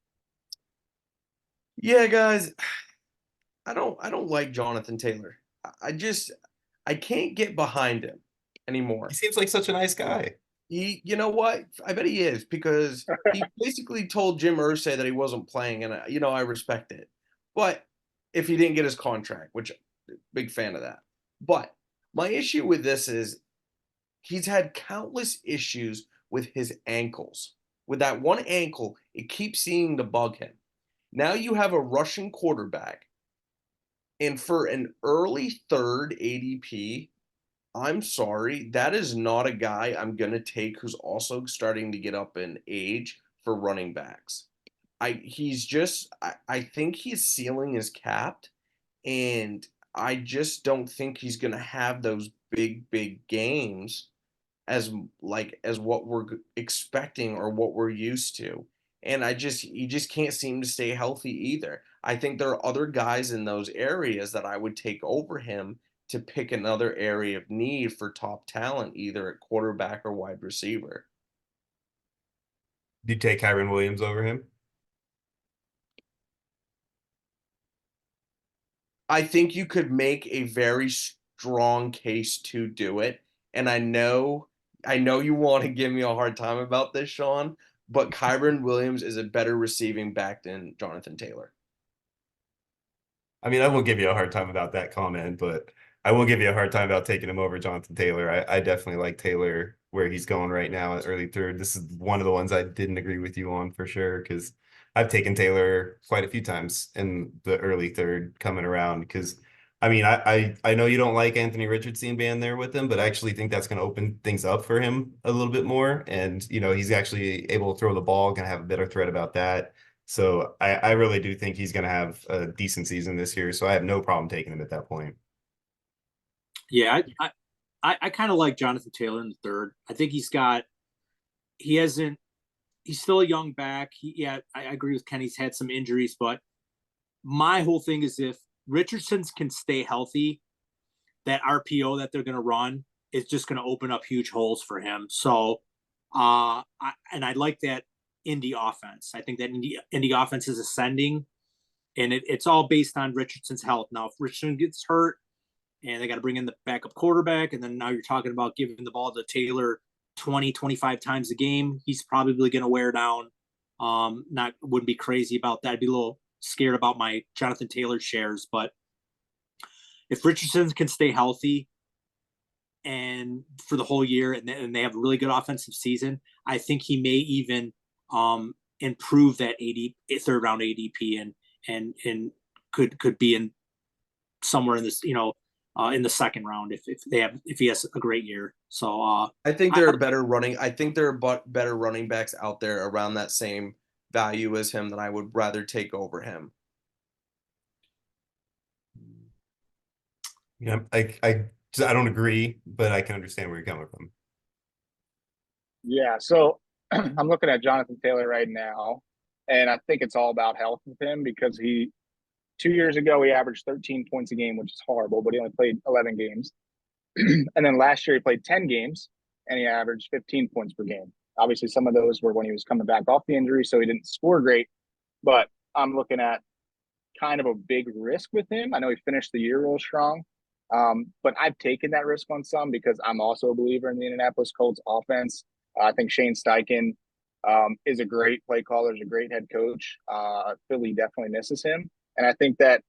Yeah, guys, I don't like Jonathan Taylor. I can't get behind him anymore. He seems like such a nice guy. You know what? I bet he is, because he basically told Jim Irsay that he wasn't playing, and I respect it. But if he didn't get his contract, which big fan of that. But my issue with this is he's had countless issues with his ankles. With that one ankle, it keeps seeming to bug him. Now you have a Russian quarterback, and for an early 3rd ADP, I'm sorry, that is not a guy I'm going to take who's also starting to get up in age for running backs. I think his ceiling is capped, and I just don't think he's going to have those big games as what we're expecting or what we're used to. And he just can't seem to stay healthy either. I think there are other guys in those areas that I would take over him to pick another area of need for top talent, either at quarterback or wide receiver. Do you take Kyron Williams over him? I think you could make a very strong case to do it. And I know you want to give me a hard time about this, Sean, but Kyron Williams is a better receiving back than Jonathan Taylor. I mean, I will give you a hard time about that comment, but I will give you a hard time about taking him over Jonathan Taylor. I definitely like Taylor where he's going right now at early third. This is one of the ones I didn't agree with you on for sure, because I've taken Taylor quite a few times in the early third coming around. Because I mean, I know you don't like Anthony Richardson being there with him, but I actually think that's going to open things up for him a little bit more. And he's actually able to throw the ball, going to have a better threat about that. So I really do think he's going to have a decent season this year. So I have no problem taking him at that point. Yeah, I kind of like Jonathan Taylor in the third. I think he's still a young back. I agree with Ken. He's had some injuries, but my whole thing is if Richardson's can stay healthy, that RPO that they're going to run is just going to open up huge holes for him. So, I like that Indy offense. I think that Indy offense is ascending, and it's all based on Richardson's health. Now, if Richardson gets hurt and they got to bring in the backup quarterback, and then now you're talking about giving the ball to Taylor 20, 25 times a game, he's probably going to wear down. Wouldn't be crazy about that. I'd be a little scared about my Jonathan Taylor shares, but if Richardson can stay healthy and for the whole year and they have a really good offensive season, I think he may even improve that third round ADP and could be in somewhere in this, in the second round if he has a great year. So I think there are better running backs out there around that same value as him that I would rather take over him. Yeah, I don't agree, but I can understand where you're coming from. Yeah, so I'm looking at Jonathan Taylor right now, and I think it's all about health with him because 2 years ago he averaged 13 points a game, which is horrible, but he only played 11 games. And then last year he played 10 games and he averaged 15 points per game. Obviously, some of those were when he was coming back off the injury, so he didn't score great. But I'm looking at kind of a big risk with him. I know he finished the year real strong, but I've taken that risk on some because I'm also a believer in the Indianapolis Colts offense. I think Shane Steichen is a great play caller, is a great head coach. Philly definitely misses him. And I think that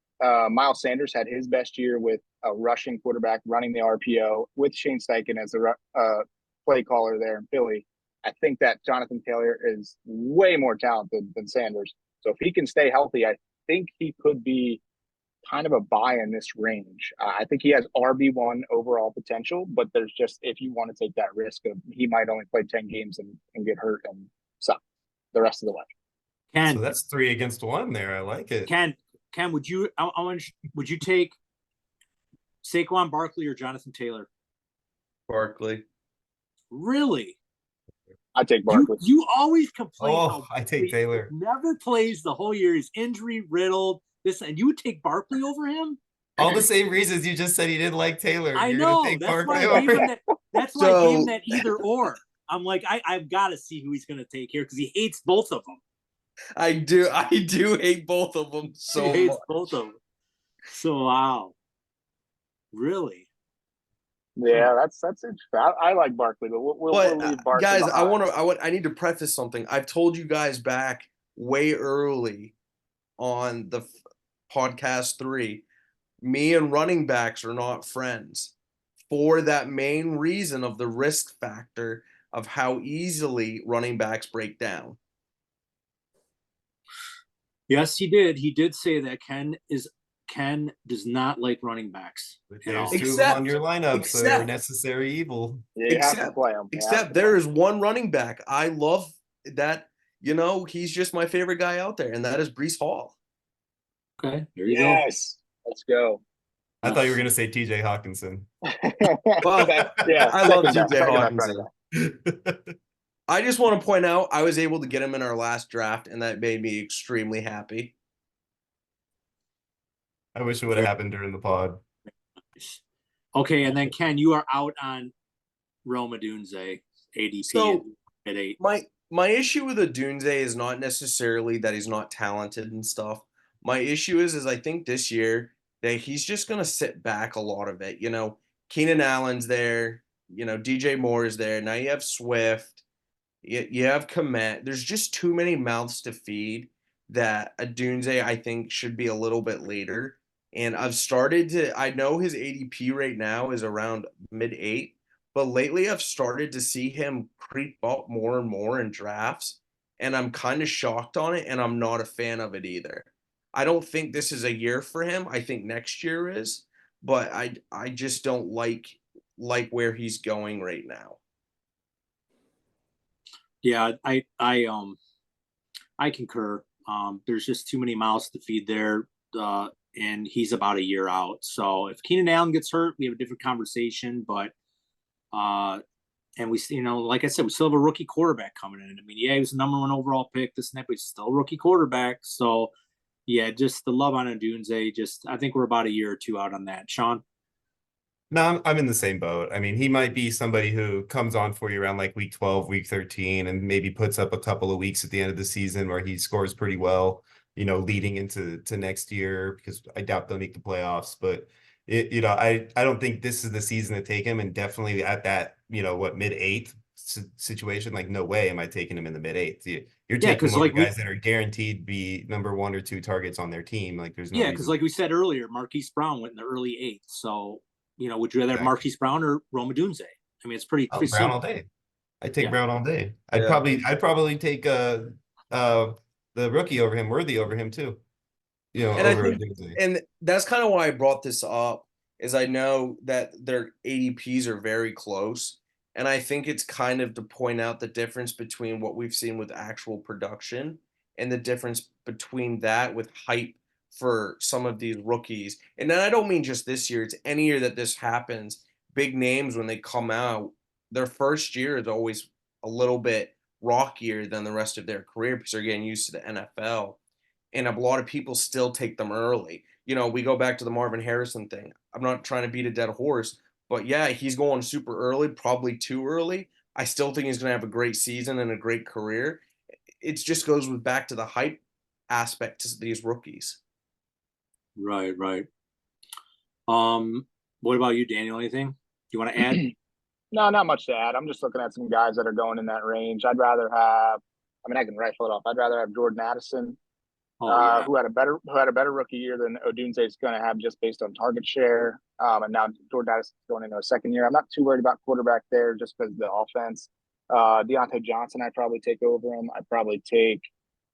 Miles Sanders had his best year with a rushing quarterback running the RPO with Shane Steichen as a play caller there in Philly. I think that Jonathan Taylor is way more talented than Sanders. So if he can stay healthy, I think he could be kind of a buy in this range. I think he has RB1 overall potential, but there's just, if you want to take that risk of he might only play 10 games and get hurt and suck the rest of the way. Ken, So that's 3 against 1 there. I like it. Ken, would you take Saquon Barkley or Jonathan Taylor? Barkley. Really? I take Barkley. You always complain. Oh, I take Taylor. Never plays the whole year. He's injury riddled. And you would take Barkley over him? All the same reasons you just said he didn't like Taylor. I You're know. gonna take That's why Barkley I over gave him that's why I gave him that either or. I'm like, I've got to see who he's going to take here because he hates both of them. I do hate both of them so much. He hates both of them. So wow, really? Yeah, that's interesting. I like Barkley, but we'll leave Barkley guys, behind. I need to preface something. I've told you guys back way early on the podcast 3, me and running backs are not friends for that main reason of the risk factor of how easily running backs break down. Yes, he did. He did say that Ken does not like running backs. There's 2 on your lineup, so they're necessary evil. Yeah, you have to play him. Except there is one running back I love that, he's just my favorite guy out there, and that is Breece Hall. Okay, there you go. Yes, let's go. I thought you were going to say TJ Hawkinson. Well, yeah, I love TJ Hawkinson. I just want to point out I was able to get him in our last draft, and that made me extremely happy. I wish it would have happened during the pod. Okay, and then Ken, you are out on Roma Dunze, ADP So at 8. my issue with Odunze is not necessarily that he's not talented and stuff. My issue is I think this year that he's just gonna sit back a lot of it. You know, Keenan Allen's there. You know, DJ Moore is there. Now you have Swift. You have Komet. There's just too many mouths to feed that Odunze I think should be a little bit later. And I know his ADP right now is around mid 8, but lately I've started to see him creep up more and more in drafts. And I'm kind of shocked on it, and I'm not a fan of it either. I don't think this is a year for him. I think next year is, but I just don't like where he's going right now. Yeah, I concur. There's just too many mouths to feed there, and he's about a year out. So if Keenan Allen gets hurt, we have a different conversation. But and we, like I said, we still have a rookie quarterback coming in. I mean, yeah, he was the #1 overall pick, this and that, but he's still a rookie quarterback. So yeah, just the love on Odunze. I think we're about a year or two out on that. Sean? No, I'm in the same boat. I mean, he might be somebody who comes on for you around like week 12, week 13, and maybe puts up a couple of weeks at the end of the season where he scores pretty well, leading into next year, because I doubt they'll make the playoffs. But I don't think this is the season to take him, and definitely at that, mid-8th situation, like no way am I taking him in the mid-8th. You're taking one of the guys that are guaranteed to be #1 or 2 targets on their team. Like there's no Yeah, because reason. like we said earlier, Marquise Brown went in the early 8th. So would you rather have Marquise Brown or Roma Dunze? I mean, it's pretty Brown simple. all day. I take Brown all day. I'd Yeah. probably take the rookie over him, Worthy over him too. And I over think, Odunze. and that's kind of why I brought this up, is I know that their ADPs are very close. And I think it's kind of to point out the difference between what we've seen with actual production and the difference between that with hype for some of these rookies. And then I don't mean just this year, it's any year that this happens. Big names, when they come out, their first year is always a little bit rockier than the rest of their career because they're getting used to the NFL. And a lot of people still take them early. We go back to the Marvin Harrison thing. I'm not trying to beat a dead horse, but yeah, he's going super early, probably too early. I still think he's going to have a great season and a great career. It just goes back to the hype aspect to these rookies. Right. What about you, Daniel? Anything you want to add? No, not much to add. I'm just looking at some guys that are going in that range. I'd rather have. I mean, I can rifle it off. I'd rather have Jordan Addison, who had a better rookie year than Odunze is going to have just based on target share. And now Jordan Addison's going into a second year. I'm not too worried about quarterback there just because of the offense. Deontay Johnson, I'd probably take over him. I'd probably take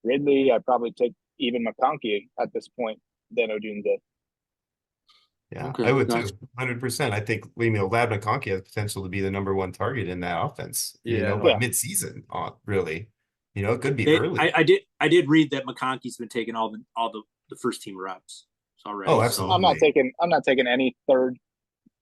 Ridley. I'd probably take even McConkey at this point than Odunze. Yeah, Okay, I would gotcha. too. 100%. I think Lad McConkey has potential to be the #1 target in that offense. Yeah. By mid-season, really. It could be early. I did read that McConkey's been taking all the first team reps already. Oh, absolutely. So I'm not taking any third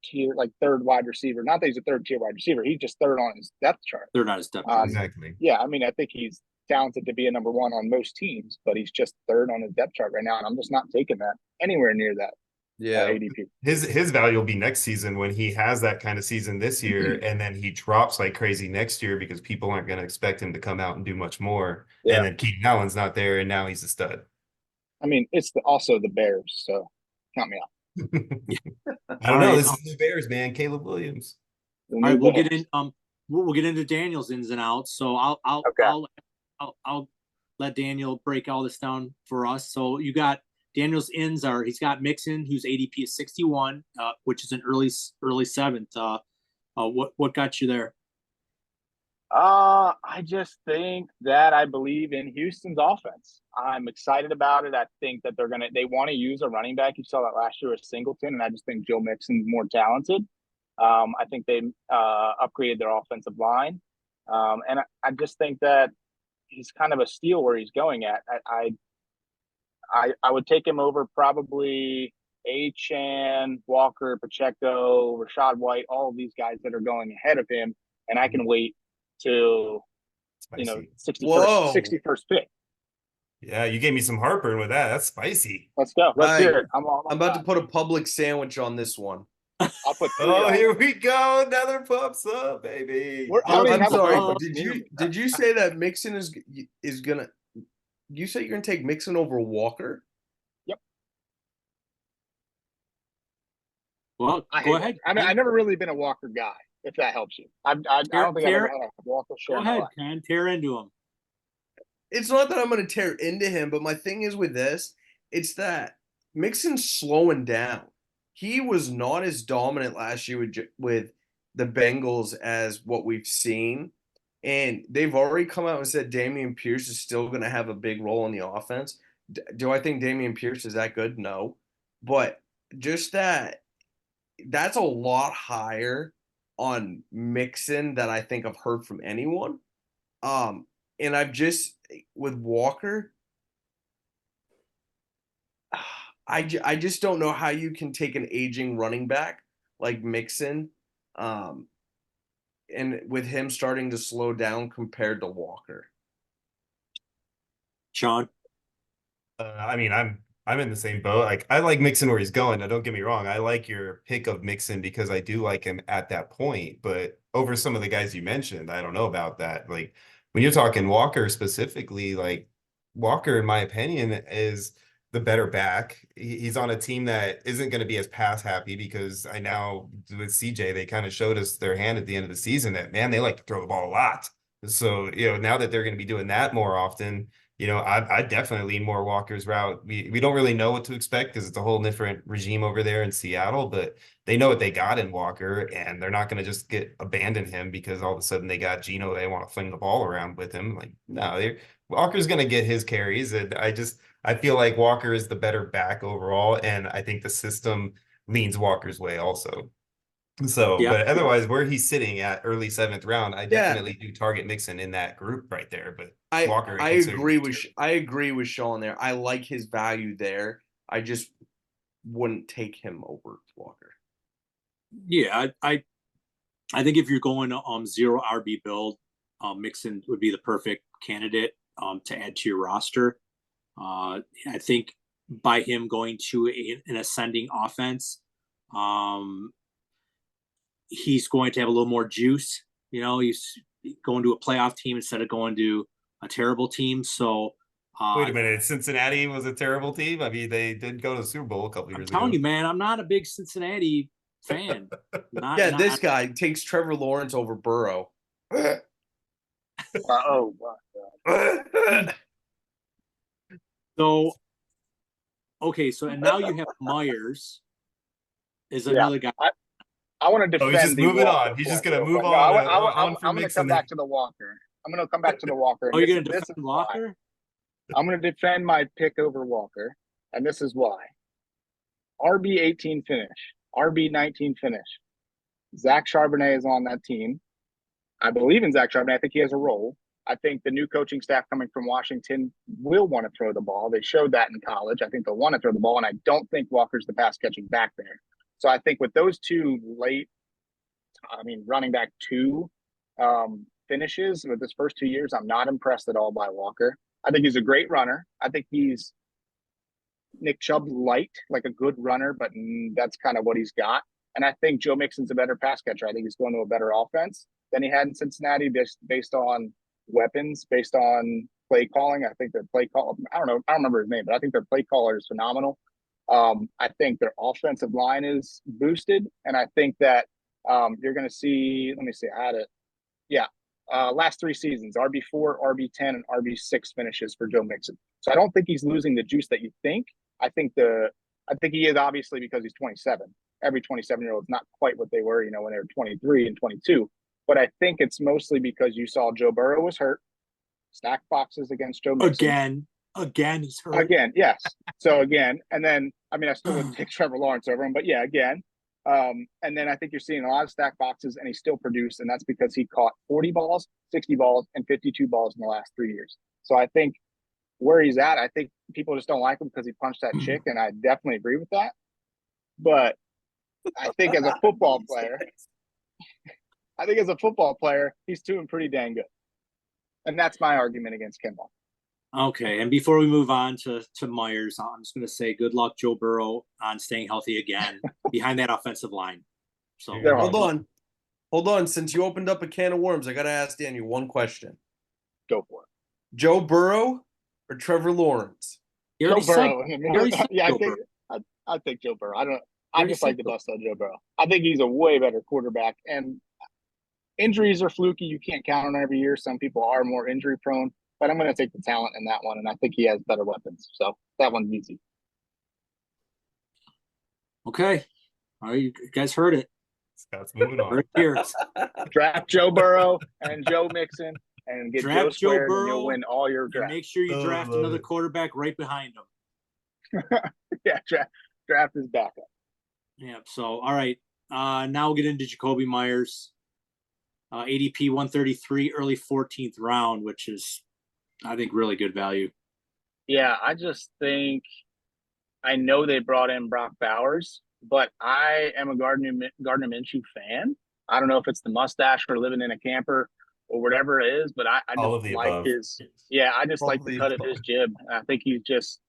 tier, like third wide receiver. Not that he's a third tier wide receiver. He's just third on his depth chart. They're not his depth chart. Exactly. Yeah, I mean, I think he's talented to be a #1 on most teams, but he's just third on his depth chart right now, and I'm just not taking that anywhere near that. Yeah. ADP. His value will be next season when he has that kind of season this year, and then he drops like crazy next year because people aren't going to expect him to come out and do much more. Yeah. And then Keenan Allen's not there, and now he's a stud. I mean, it's also the Bears, so count me out. I don't know. This is the Bears, man. Caleb Williams. All right, we'll get in. We'll get into Daniel's ins and outs. So I'll let Daniel break all this down for us. So you got Daniel's ins are he's got Mixon, whose ADP is 61, which is an early 7th. What got you there? I just think that I believe in Houston's offense. I'm excited about it. I think that they want to use a running back. You saw that last year with Singleton, and I just think Joe Mixon's more talented. I think they upgraded their offensive line. And I just think that he's kind of a steal where he's going at. I would take him over probably Achane, Walker, Pacheco, Rashad White, all of these guys that are going ahead of him, and I can wait till Spicy. 61st pick. Yeah, you gave me some heartburn with that. That's spicy. Let's go. Let's hear it. I'm about to put a public sandwich on this one. I'll put 3 Oh, on here it. we go. Another pops up, baby. I'm sorry. public Did you say that Mixon is gonna? You say you're gonna take Mixon over Walker? Yep. Well, go ahead. I mean, I've never really been a Walker guy, if that helps you. I don't think I've ever had a Walker share. Go ahead, Ken. Tear into him. It's not that I'm gonna tear into him, but my thing is with this, it's that Mixon's slowing down. He was not as dominant last year with the Bengals as what we've seen. And they've already come out and said Dameon Pierce is still going to have a big role in the offense. Do I think Dameon Pierce is that good? No. But just that's a lot higher on Mixon than I think I've heard from anyone. And I've just, with Walker, I just don't know how you can take an aging running back like Mixon, and with him starting to slow down compared to Walker. Sean? I mean, I'm in the same boat. Like, I like Mixon where he's going. Now, don't get me wrong. I like your pick of Mixon because I do like him at that point. But over some of the guys you mentioned, I don't know about that. Like, when you're talking Walker specifically, like, Walker, in my opinion, is the better back. He's on a team that isn't going to be as pass happy because I now with CJ, they kind of showed us their hand at the end of the season that, man, they like to throw the ball a lot. So, now that they're going to be doing that more often, I definitely lean more Walker's route. We don't really know what to expect because it's a whole different regime over there in Seattle, but they know what they got in Walker, and they're not going to just abandon him because all of a sudden they got Geno. They want to fling the ball around with him. Like, no, Walker's going to get his carries, and I feel like Walker is the better back overall, and I think the system leans Walker's way also. So, Yeah. but otherwise, where he's sitting at early 7th round, I definitely do target Mixon in that group right there. But Walker, I agree with Sean there. I like his value there. I just wouldn't take him over Walker. Yeah, I think if you're going to zero RB build, Mixon would be the perfect candidate to add to your roster. I think by him going to an ascending offense, he's going to have a little more juice. He's going to a playoff team instead of going to a terrible team. So wait a minute, Cincinnati was a terrible team. I mean, they did go to the Super Bowl a couple years ago. I'm telling you, man, I'm not a big Cincinnati fan. This guy takes Trevor Lawrence over Burrow. Oh, God. So, okay, and now you have Myers is another guy. I want to defend. He's just moving on. He's just going to move on. I'm going to come back to the Walker. I'm going to come back to the Walker. You're going to defend Walker? I'm going to defend my pick over Walker, and this is why. RB 18 finish, RB 19 finish. Zach Charbonnet is on that team. I believe in Zach Charbonnet. I think he has a role. I think the new coaching staff coming from Washington will want to throw the ball. They showed that in college. I think they'll want to throw the ball, and I don't think Walker's the pass catching back there. So I think with those two running back 2 finishes with his first 2 years, I'm not impressed at all by Walker. I think he's a great runner. I think he's Nick Chubb light, like a good runner, but that's kind of what he's got. And I think Joe Mixon's a better pass catcher. I think he's going to a better offense than he had in Cincinnati based on weapons, based on play calling. I think their play call, I don't remember his name, but I think their play caller is phenomenal. I think their offensive line is boosted, and I think that you're going to see, let me see, I had it. Yeah. Last 3 seasons, RB4, RB10, and RB6 finishes for Joe Mixon. So I don't think he's losing the juice that you think. I think he is, obviously, because he's 27. Every 27-year-old is not quite what they were, when they were 23 and 22. But I think it's mostly because you saw Joe Burrow was hurt, stack boxes against Joe Mixon. Again, he's hurt. Again, yes. So again, and then, I still would take Trevor Lawrence over him, but yeah, again. And then I think you're seeing a lot of stack boxes, and he still produced, and that's because he caught 40 balls, 60 balls, and 52 balls in the last 3 years. So I think where he's at, I think people just don't like him because he punched that chick, and I definitely agree with that. But I think as a football player, he's doing pretty dang good. And that's my argument against Kimball. Okay, and before we move on to Myers, I'm just going to say good luck, Joe Burrow, on staying healthy again behind that offensive line. So Hold on. Since you opened up a can of worms, I got to ask Daniel one question. Go for it. Joe Burrow or Trevor Lawrence? Joe Burrow. Yeah, I think Joe Burrow. I just like the bust on Joe Burrow. I think he's a way better quarterback. And injuries are fluky. You can't count on every year. Some people are more injury prone. But I'm going to take the talent in that one, and I think he has better weapons. So that one's easy. Okay. All right, you guys heard it. Scott's moving on. Right here. Draft Joe Burrow and Joe Mixon and get Draft Joe squared, Joe and you'll Burrow, win all your and drafts. make sure you draft another quarterback right behind him. Yeah, draft his backup. Yeah, so, all right. Now we'll get into Jacoby Myers. ADP 133, early 14th round, which is, I think, really good value. Yeah, I just think I know they brought in Brock Bowers, but I am a Gardner Minshew fan. I don't know if it's the mustache or living in a camper or whatever it is, but I just like his. Yeah, I just like the cut of his jib. I think he's just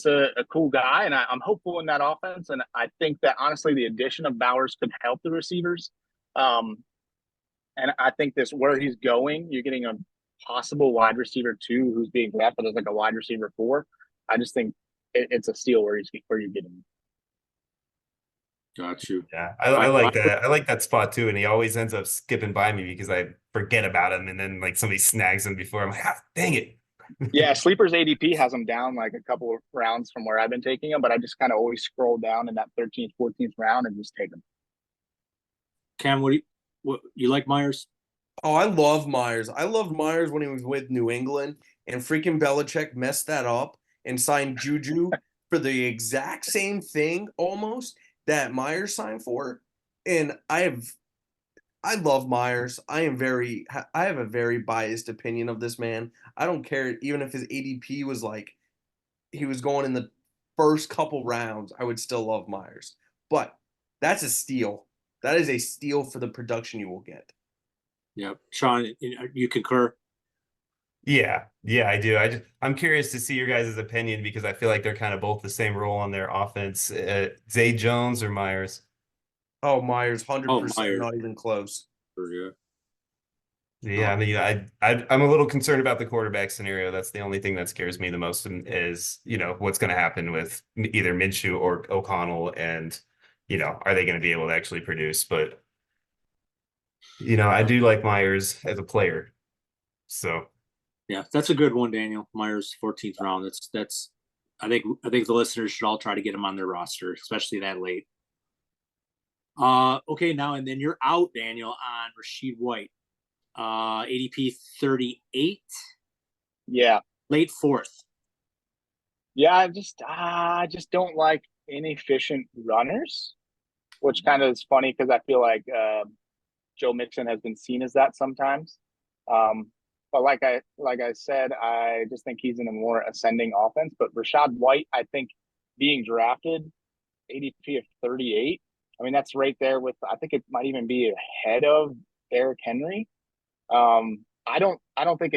a cool guy, and I'm hopeful in that offense. And I think that honestly, the addition of Bowers could help the receivers. And I think this where he's going, you're getting a possible wide receiver 2 who's being drafted as like a wide receiver 4. I just think it's a steal where you're getting him. Got you. Yeah, I like that. I like that spot too. And he always ends up skipping by me because I forget about him, and then like somebody snags him before I'm like, dang it. Yeah, Sleeper's ADP has him down like a couple of rounds from where I've been taking him, but I just kind of always scroll down in that 13th, 14th round and just take him. Cam, what you like Myers? Oh, I love Myers. I loved Myers when he was with New England, and freaking Belichick messed that up and signed Juju for the exact same thing almost that Myers signed for. And I love Myers. I have a very biased opinion of this man. I don't care even if his ADP was like he was going in the first couple rounds, I would still love Myers. But that's a steal. That is a steal for the production you will get. Yeah, Sean, you concur? Yeah, I do. I'm curious to see your guys' opinion because I feel like they're kind of both the same role on their offense. Zay Jones or Myers? Oh, Myers, 100%, not even close. Yeah, I mean, I'm a little concerned about the quarterback scenario. That's the only thing that scares me the most is, what's going to happen with either Minshew or O'Connell, and, are they going to be able to actually produce? But, I do like Myers as a player. So. Yeah, that's a good one, Daniel. Myers, 14th round. That's. I think the listeners should all try to get him on their roster, especially that late. Okay, now and then you're out, Daniel, on Rashid White. ADP 38. Yeah. Late 4th. Yeah, I just don't like inefficient runners, which kind of is funny because I feel like Joe Mixon has been seen as that sometimes. But like I said, I just think he's in a more ascending offense. But Rashad White, I think being drafted ADP of 38, I mean, that's right there with, I think it might even be ahead of Derrick Henry. I don't think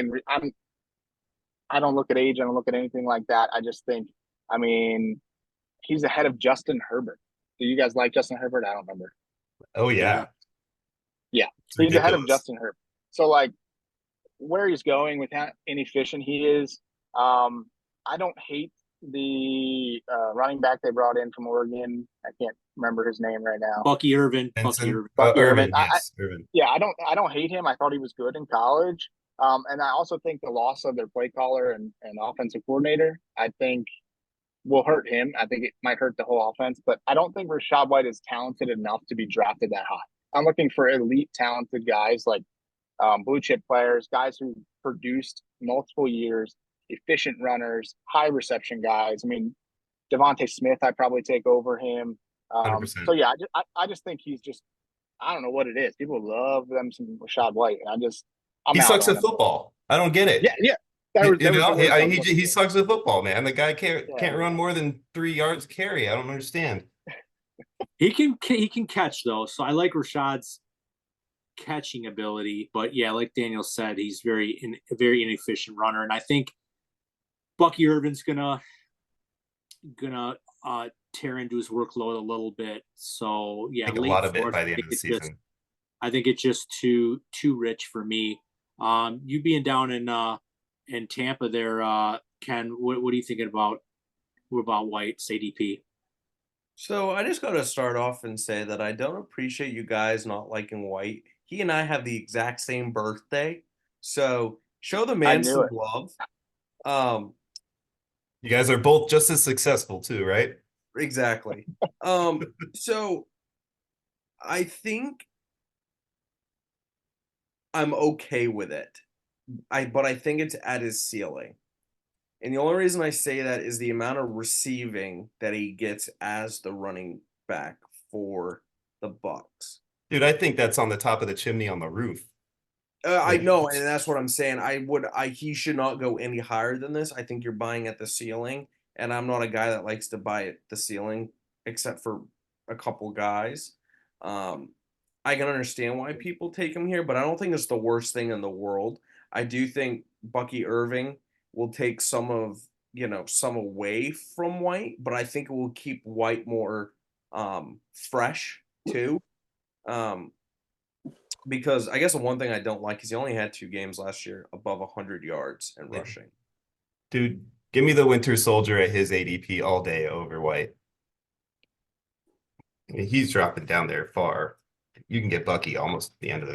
I don't look at age. I don't look at anything like that. I just think, I mean, he's ahead of Justin Herbert. Do you guys like Justin Herbert? I don't remember. Oh yeah. Yeah. So he's ahead of Justin Herbert. So like where he's going with how inefficient he is. I don't hate the running back they brought in from Oregon. I can't remember his name right now. Bucky Irvin. Irvin. Yes, Irvin. Yeah, I don't hate him. I thought he was good in college. And I also think the loss of their play caller and offensive coordinator, I think will hurt him. I think it might hurt the whole offense, but I don't think Rashad White is talented enough to be drafted that high. I'm looking for elite talented guys like blue chip players, guys who produced multiple years, efficient runners, high reception guys. I mean, Devontae Smith, I'd probably take over him. 100%. So yeah, I just think he's just, I don't know what it is. People love them some Rashad White, and he sucks at football. I don't get it. Yeah. He sucks at football, man. The guy can't run more than 3 yards carry. I don't understand. He can catch though, so I like Rashad's catching ability, but yeah, like Daniel said, he's a very inefficient runner, and I think Bucky Irvin's gonna tear into his workload a little bit. So I yeah, think a late lot of it fourth. by the end of the season. I think it's just too rich for me. You being down in Tampa there, Ken, what are you thinking about White's ADP? So I just got to start off and say that I don't appreciate you guys not liking White. He and I have the exact same birthday, so show the I man knew some it. love. Um, You guys are both just as successful too, right? exactly. So I think I'm okay with it. But I think it's at his ceiling. And the only reason I say that is the amount of receiving that he gets as the running back for the Bucks. Dude, I think that's on the top of the chimney on the roof. I Like, know, and that's what I'm saying. He should not go any higher than this. I think you're buying at the ceiling, and I'm not a guy that likes to buy at the ceiling, except for a couple guys. I can understand why people take him here, but I don't think it's the worst thing in the world. I do think Bucky Irving will take some away from White, but I think it will keep White more fresh too. Um, because I guess the one thing I don't like is he only had 2 games last year above 100 yards and rushing. dude, give me the Winter Soldier at his ADP all day over White. I mean, he's dropping down there far. You can get Bucky almost at the end of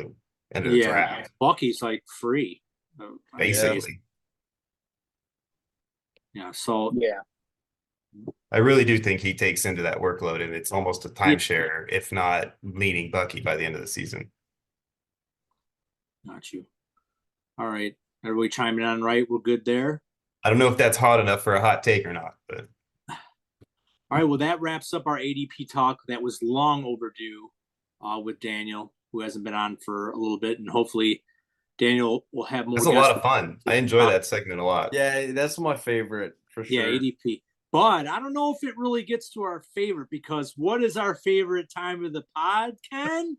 the draft, Bucky's like free, basically. Yeah, so Yeah. I really do think he takes into that workload, and it's almost a timeshare, if not leaning Bucky by the end of the season. Not you. All right, everybody chiming on right. We're good there. I don't know if that's hot enough for a hot take or not, but All right, well, that wraps up our ADP talk. That was long overdue with Daniel, who hasn't been on for a little bit, and hopefully Daniel will have more. it's a lot of fun. I enjoy that segment a lot. Yeah, that's my favorite for sure. Yeah, ADP. But I don't know if it really gets to our favorite, because what is our favorite time of the pod, Ken?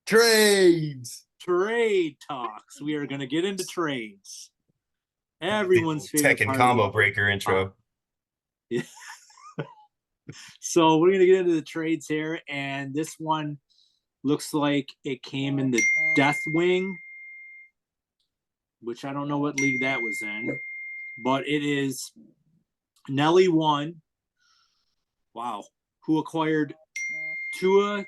Trades. Trade talks. We are going to get into trades. Everyone's favorite Tech and part combo breaker intro. Yeah. So we're going to get into the trades here, and this one looks like it came in the Death Wing, which I don't know what league that was in, but it is Nelly 1. Wow. Who acquired Tua,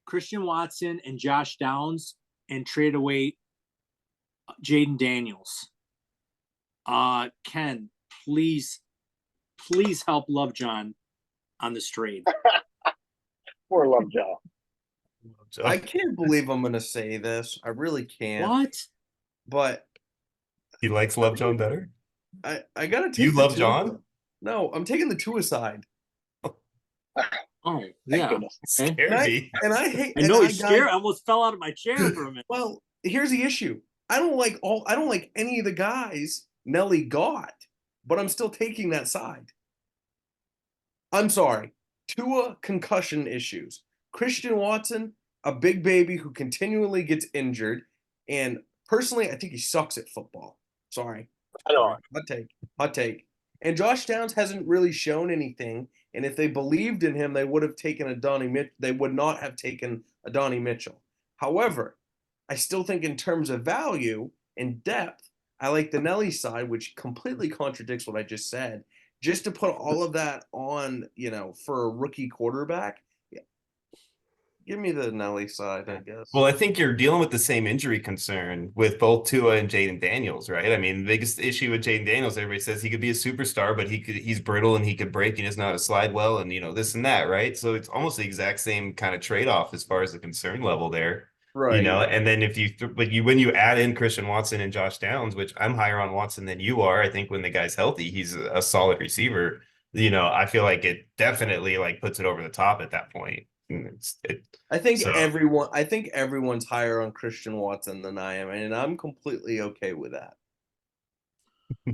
Christian Watson, and Josh Downs and traded away Jaden Daniels. Ken, please help Love John on this trade. Poor Lovejoy. I can't believe I'm gonna say this. I really can't. What? But He likes Love John better? I gotta take. You the love Tua. John? No, I'm taking the Tua side. Oh, Thank yeah. goodness. Scared And I, me. and I hate. I know and he's scared. I almost fell out of my chair for a minute. Well, here's the issue. I don't like any of the guys Nelly got, but I'm still taking that side. I'm sorry. Tua concussion issues. Christian Watson, a big baby who continually gets injured, and personally, I think he sucks at football. Sorry. Hot take. And Josh Downs hasn't really shown anything. And if they believed in him, they would have taken They would not have taken Adonai Mitchell. However, I still think in terms of value and depth, I like the Nelly side, which completely contradicts what I just said. Just to put all of that on, for a rookie quarterback, give me the Nelly side, I guess. Well, I think you're dealing with the same injury concern with both Tua and Jaden Daniels, right? I mean, the biggest issue with Jaden Daniels, everybody says he could be a superstar, but he's brittle and he could break. He doesn't know how to slide well, and this and that, right? So it's almost the exact same kind of trade-off as far as the concern level there. Right. And then when you add in Christian Watson and Josh Downs, which I'm higher on Watson than you are, I think when the guy's healthy, he's a solid receiver. I feel like it definitely puts it over the top at that point. I think everyone's higher on Christian Watson than I am, and I'm completely okay with that.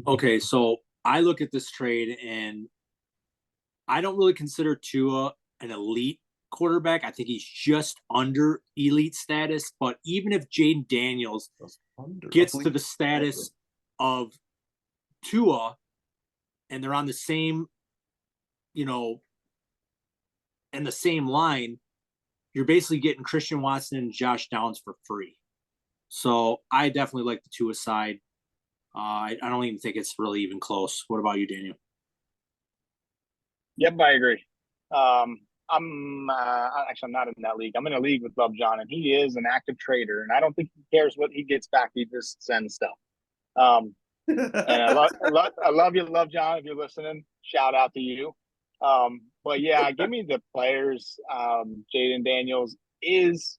Okay, so I look at this trade, and I don't really consider Tua an elite quarterback. I think he's just under elite status. But even if Jaden Daniels gets to the status of Tua and they're on the same, in the same line, you're basically getting Christian Watson and Josh Downs for free. So I definitely like the Tua side. I don't even think it's really even close. What about you, Daniel? Yep, I agree. I'm not in that league. I'm in a league with Love John, and he is an active trader, and I don't think he cares what he gets back. He just sends stuff. And I love you, Love John. If you're listening, shout out to you. But yeah, give me the players. Jaden Daniels is,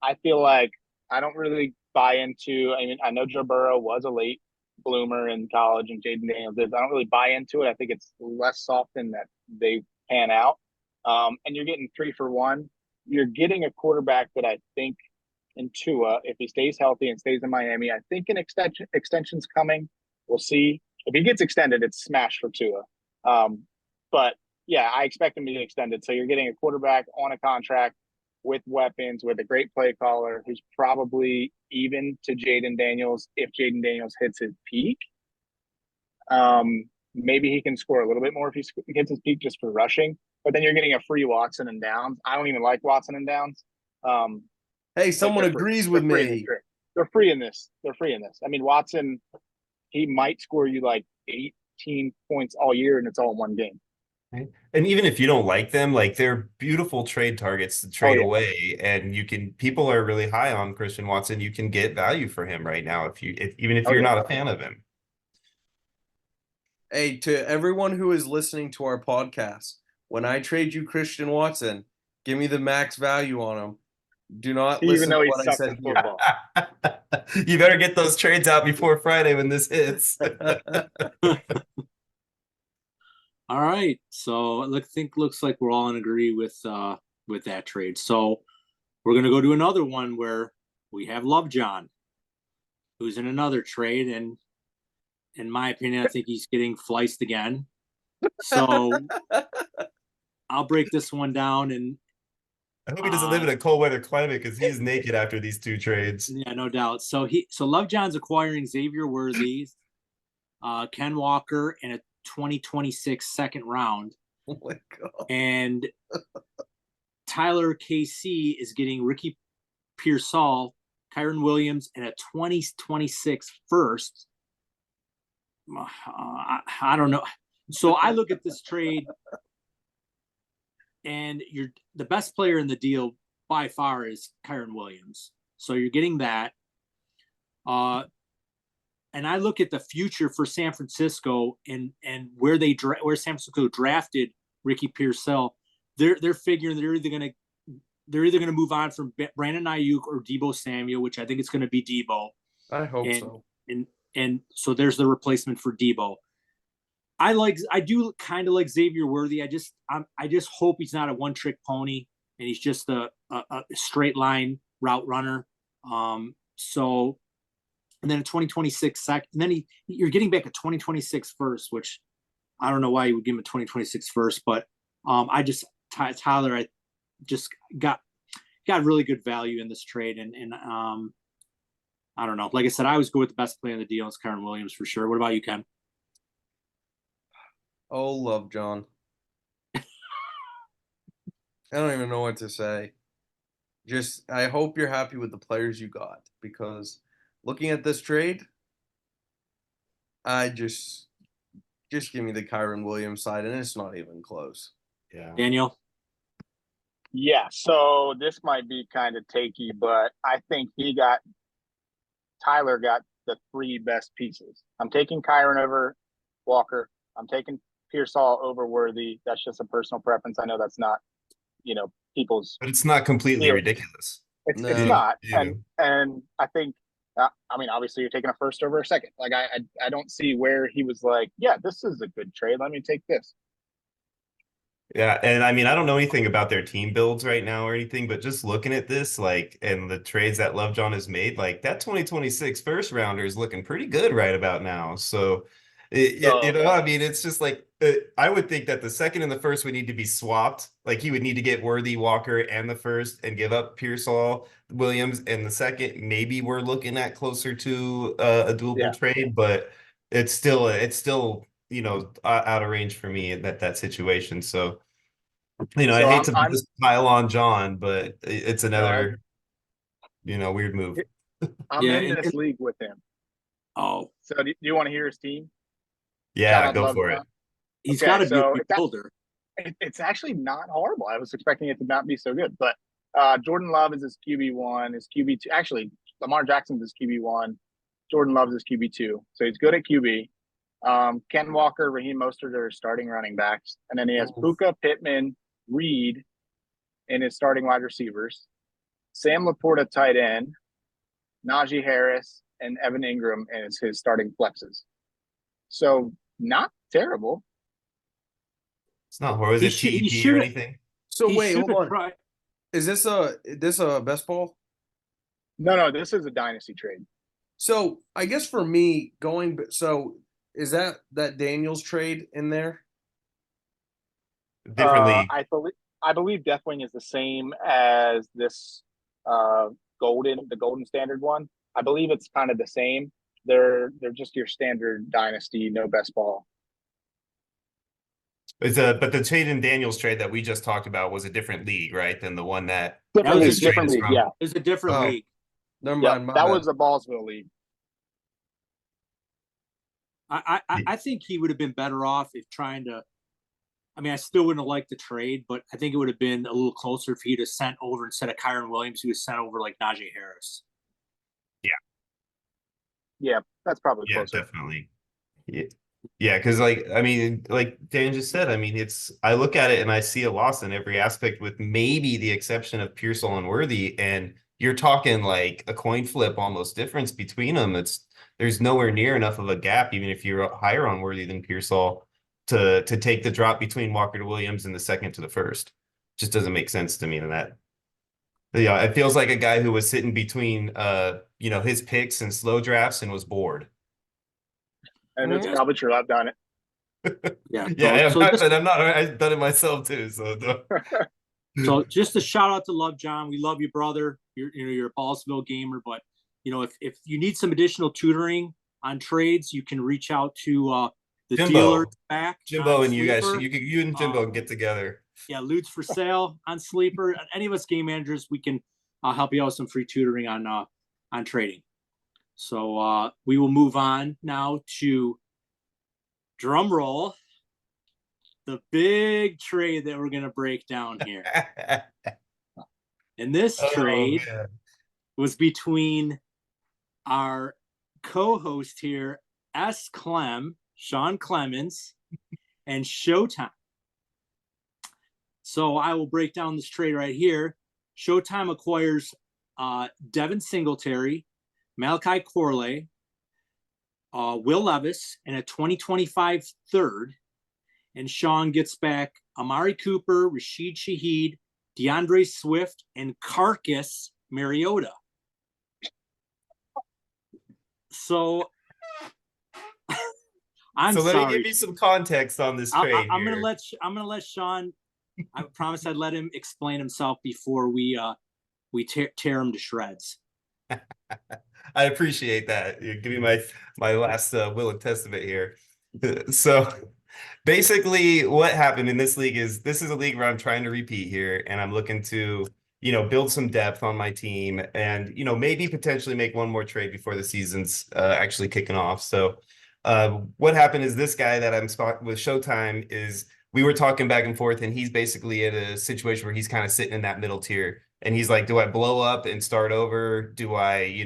I feel like I don't really buy into. I mean, I know Joe Burrow was a late bloomer in college, and Jaden Daniels is. I don't really buy into it. I think it's less often that they pan out. And you're getting 3 for 1. You're getting a quarterback that I think in Tua, if he stays healthy and stays in Miami, I think an extension's coming. We'll see. If he gets extended, it's smash for Tua. But yeah, I expect him to get extended. So you're getting a quarterback on a contract with weapons, with a great play caller who's probably even to Jaden Daniels if Jaden Daniels hits his peak. Maybe he can score a little bit more if he hits his peak just for rushing. But then you're getting a free Watson and Downs. I don't even like Watson and Downs. Hey, someone agrees with me. They're free in this. I mean, Watson, he might score you like 18 points all year, and it's all in one game. And even if you don't like them, like they're beautiful trade targets to trade away, and people are really high on Christian Watson. You can get value for him right now even if you're not a fan of him. Hey, to everyone who is listening to our podcast, when I trade you Christian Watson, give me the max value on him. Do not listen to what I said here. You better get those trades out before Friday when this hits. All right, so looks like we're all in agree with that trade. So we're gonna go to another one where we have Love John, who's in another trade, and in my opinion, I think he's getting fliced again. So I'll break this one down, and I hope he doesn't live in a cold weather climate because he is naked after these 2 trades. Yeah, no doubt. So Love John's acquiring Xavier Worthy, Ken Walker, and a 2026 second round. Oh my God. And Tyler KC is getting Ricky Pearsall, Kyron Williams, and a 2026 first. I don't know. So I look at this trade, and the best player in the deal by far is Kyron Williams. So you're getting that. And I look at the future for San Francisco and where San Francisco drafted Ricky Pearsall. They're figuring they're either going to move on from Brandon Ayuk or Deebo Samuel, which I think it's going to be Deebo. I hope so. And so there's the replacement for Deebo. I do kind of like Xavier Worthy. I just hope he's not a one-trick pony and he's just a straight line route runner. And then a 2026 second, and then you're getting back a 2026 first, which I don't know why you would give him a 2026 first, but Tyler, I just got really good value in this trade, and I don't know. Like I said, I always go with the best player in the deal. It's Kyron Williams for sure. What about you, Ken? Oh, Love John. I don't even know what to say. I hope you're happy with the players you got, because looking at this trade, I just give me the Kyron Williams side, and it's not even close. Yeah. Daniel? Yeah, so this might be kind of takey, but I think Tyler got the 3 best pieces. I'm taking Kyron over Walker. I'm taking Pearsall over Worthy. That's just a personal preference. I know that's not, people's. But it's not completely ridiculous. It's not. And I think, obviously you're taking a first over a second. Like I don't see where he was like, yeah, this is a good trade. Let me take this. Yeah, and I don't know anything about their team builds right now or anything, but just looking at this, and the trades that Love John has made, that 2026 first rounder is looking pretty good right about now. So, it's just like I would think that the second and the first would need to be swapped. Like he would need to get Worthy, Walker, and the first, and give up Pearsall, Williams, and the second. Maybe we're looking at closer to a doable Yeah. trade, but it's still out of range for me that situation. So I So hate I'm to I'm just pile on John, but it's no, another weird move. I'm Yeah, in this league with him. oh, So do you want to hear his team? Shout Yeah, out go Love for it. John. he's got Okay, to be a so rebuilder. it's actually not horrible. I was expecting it to not be so good, but Jordan Love is his QB1, his QB2. Actually, Lamar Jackson's his QB1. Jordan Love's his QB2. So he's good at QB. Ken Walker, Raheem Mostert are his starting running backs. And then he has Puka, Pittman, Reed in his starting wide receivers. Sam Laporta, tight end. Najee Harris and Evan Ingram as his starting flexes. So not terrible. It's not horrible. Is He it should- he TEP or should- anything? So He wait, should hold have on. tried. Is this a best ball? No, this is a dynasty trade. So I guess for me so is that Daniels trade in there? Differently. I believe Deathwing is the same as this the golden standard one. I believe it's kind of the same. They're just your standard dynasty, no best ball. But the Jaden Daniels trade that we just talked about was a different league, right? Than the one that That was this a trade different is league, from. yeah. It's a different Oh. league. Never Yeah, mind. My that bad. was the Ballsville league. I think he would have been better off if trying to. I mean, I still wouldn't have liked the trade, but I think it would have been a little closer if he'd have sent over instead of Kyron Williams, he was sent over like Najee Harris. Yeah, that's probably Yeah, closer. definitely. Yeah, because like Dan just said, I mean, I look at it and I see a loss in every aspect, with maybe the exception of Pearsall and Worthy, and you're talking like a coin flip almost difference between them. There's nowhere near enough of a gap, even if you're higher on Worthy than Pearsall, to take the drop between Walker to Williams and the second to the first. Just doesn't make sense to me in that. Yeah, it feels like a guy who was sitting between his picks and slow drafts and was bored. And it's probably true. I've done it. Yeah. Yeah, So I've done it myself too. So just a shout out to Love John. We love you, brother. You're a Ballsville gamer, but if you need some additional tutoring on trades, you can reach out to the Jimbo. dealer back. Jimbo on and you guys, Sleeper. you and Jimbo can get together. Yeah, Ludes for sale on Sleeper. Any of us game managers, we can help you out with some free tutoring on trading. So we will move on now to drum roll, the big trade that we're gonna break down here. And this trade was between our co-host here, Sean Clemens, and Showtime. So I will break down this trade right here. Showtime acquires Devin Singletary, Malachi Corley, Will Levis, and a 2025 third. And Sean gets back Amari Cooper, Rashid Shaheed, DeAndre Swift, and Carcass Mariota. So I'm so let sorry. me give you some context on this trade. I'm gonna let Sean. I promise I'd let him explain himself before we tear him to shreds. I appreciate that. You give me my last will and testament here. So basically what happened in this league is this is a league where I'm trying to repeat here, and I'm looking to build some depth on my team, and maybe potentially make one more trade before the season's actually kicking off. So what happened is this guy that I'm with Showtime is we were talking back and forth, and he's basically in a situation where he's kind of sitting in that middle tier, and he's like, do I blow up and start over? Do I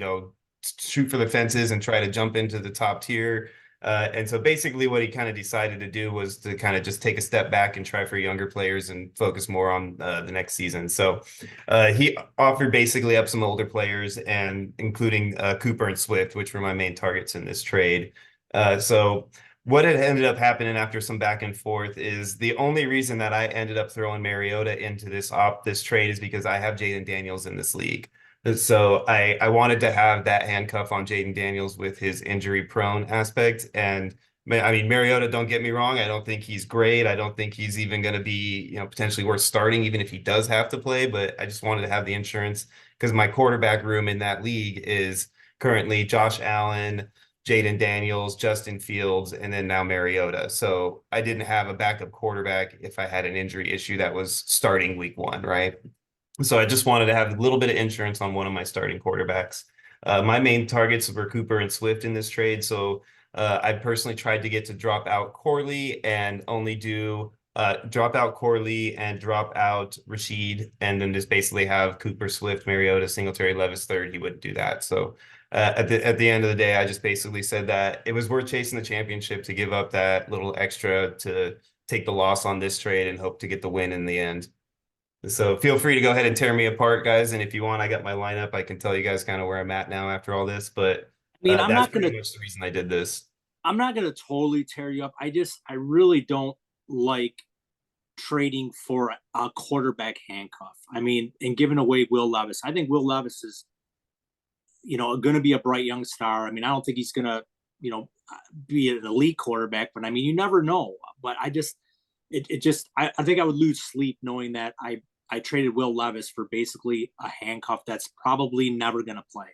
shoot for the fences and try to jump into the top tier? And so basically what he kind of decided to do was to kind of just take a step back and try for younger players and focus more on the next season. So he offered basically up some older players, and including Cooper and Swift, which were my main targets in this trade. So what had ended up happening after some back and forth is the only reason that I ended up throwing Mariota into this trade is because I have Jaden Daniels in this league. So I wanted to have that handcuff on Jaden Daniels with his injury prone aspect. And I mean, Mariota, don't get me wrong. I don't think he's great. I don't think he's even going to be, potentially worth starting, even if he does have to play. But I just wanted to have the insurance because my quarterback room in that league is currently Josh Allen, Jaden Daniels, Justin Fields, and then now Mariota. So I didn't have a backup quarterback if I had an injury issue that was starting week 1, right? So I just wanted to have a little bit of insurance on one of my starting quarterbacks. My main targets were Cooper and Swift in this trade. So I personally tried to get to drop out Corley and only do drop out Corley and drop out Rashid, and then just basically have Cooper, Swift, Mariota, Singletary, Levis third. He wouldn't do that. So at the end of the day, I just basically said that it was worth chasing the championship to give up that little extra to take the loss on this trade and hope to get the win in the end. So feel free to go ahead and tear me apart, guys. And if you want, I got my lineup. I can tell you guys kind of where I'm at now after all this. But I mean, that's pretty much the reason I did this. I'm not gonna totally tear you up. I really don't like trading for a quarterback handcuff. I mean, and giving away Will Levis. I think Will Levis is, going to be a bright young star. I mean, I don't think he's going to, be an elite quarterback, but I mean, you never know. But I think I would lose sleep knowing that I traded Will Levis for basically a handcuff that's probably never going to play.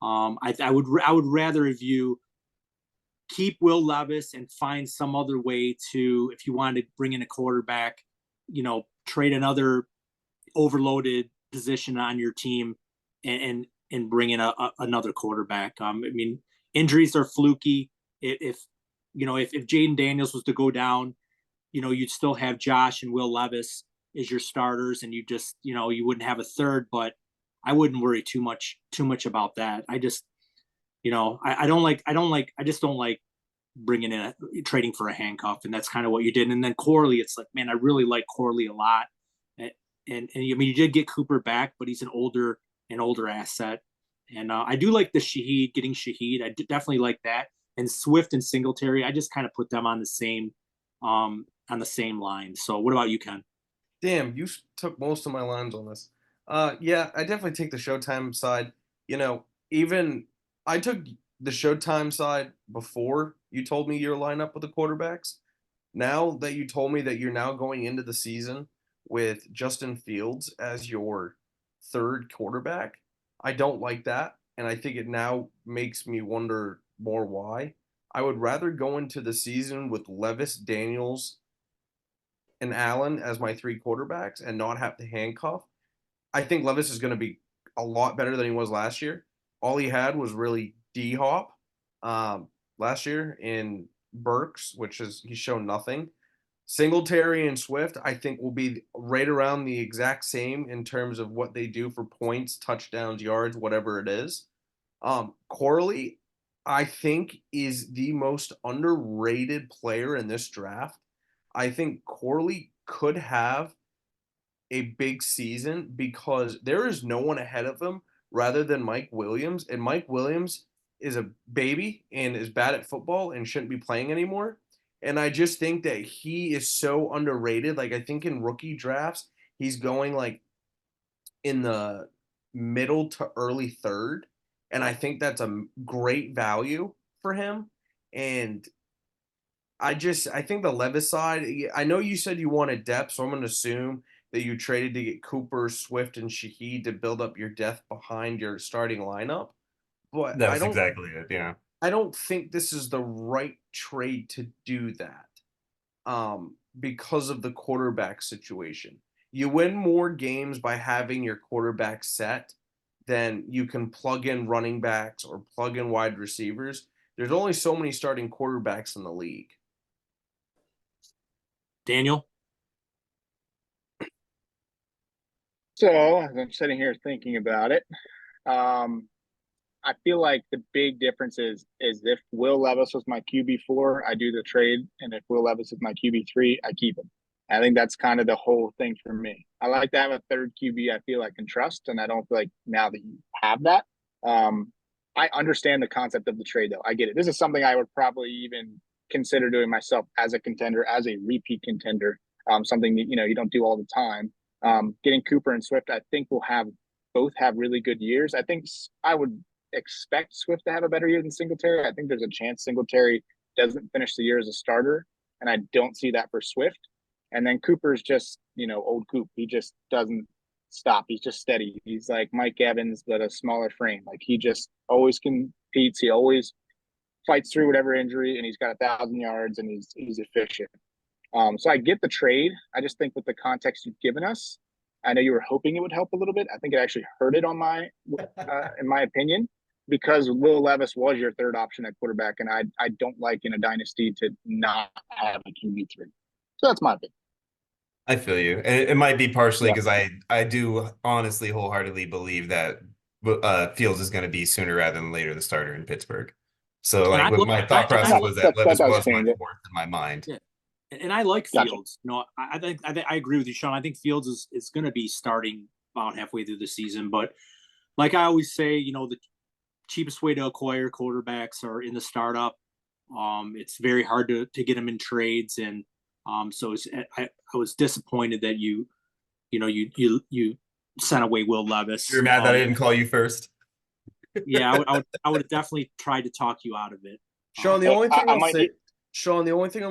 I would rather if you keep Will Levis and find some other way to, if you wanted to bring in a quarterback, trade another overloaded position on your team and bring in another quarterback. I mean, injuries are fluky. If Jaden Daniels was to go down, you'd still have Josh and Will Levis as your starters, and you just, you wouldn't have a third, but I wouldn't worry too much about that. I just, I just don't like bringing in trading for a handcuff, and that's kind of what you did. And then Corley, it's like, man, I really like Corley a lot, and I mean, you did get Cooper back, but he's an older asset, and I do like the getting Shaheed. I definitely like that, and Swift and Singletary. I just kind of put them on the same line. So, what about you, Ken? Damn, you took most of my lines on this. Yeah, I definitely take the Showtime side. Even I took the Showtime side before you told me your lineup with the quarterbacks. Now that you told me that you're now going into the season with Justin Fields as your third quarterback, I don't like that. And I think it now makes me wonder more why. I would rather go into the season with Levis, Daniels, and Allen as my three quarterbacks and not have to handcuff. I think Levis is going to be a lot better than he was last year. All he had was really D-Hop last year in Burks, which is he's shown nothing. Singletary and Swift, I think, will be right around the exact same in terms of what they do for points, touchdowns, yards, whatever it is. Corley, I think, is the most underrated player in this draft. I think Corley could have a big season because there is no one ahead of him rather than Mike Williams. And Mike Williams is a baby and is bad at football and shouldn't be playing anymore. And I just think that he is so underrated. Like, I think in rookie drafts, he's going like in the middle to early third. And I think that's a great value for him. And I think the Levis side, I know you said you wanted depth, so I'm going to assume that you traded to get Cooper, Swift, and Shaheed to build up your depth behind your starting lineup. But That's exactly it. Yeah. I don't think this is the right trade to do that because of the quarterback situation. You win more games by having your quarterback set than you can plug in running backs or plug in wide receivers. There's only so many starting quarterbacks in the league. Daniel? So as I'm sitting here thinking about it, I feel like the big difference is if Will Levis was my QB4, I do the trade, and if Will Levis is my QB3, I keep him. I think that's kind of the whole thing for me. I like to have a third QB I feel I can trust, and I don't feel like now that you have that. I understand the concept of the trade, though. I get it. This is something I would probably even consider doing myself as a contender, as a repeat contender, something that, you don't do all the time. Getting Cooper and Swift, I think will both have really good years. I think I would expect Swift to have a better year than Singletary. I think there's a chance Singletary doesn't finish the year as a starter, and I don't see that for Swift. And then Cooper's just, old Coop. He just doesn't stop. He's just steady. He's like Mike Evans, but a smaller frame. Like he just always competes. He always fights through whatever injury, and he's got 1,000 yards, and he's efficient. So I get the trade. I just think with the context you've given us, I know you were hoping it would help a little bit. I think it actually hurt it in my opinion, because Will Levis was your third option at quarterback, and I don't like in a dynasty to not have a QB3. So that's my opinion. I feel you. And it might be partially because I do honestly wholeheartedly believe that Fields is going to be sooner rather than later the starter in Pittsburgh. So like my thought process was that Levis was my fourth in my mind. Yeah. And I like Fields. I think I agree with you, Sean. I think Fields is going to be starting about halfway through the season. But like I always say, the cheapest way to acquire quarterbacks are in the startup. It's very hard to get them in trades, and so I was disappointed that you sent away Will Levis. You're mad that I didn't call you first. Yeah, I would have definitely tried to talk you out of it. Sean, the only thing I'm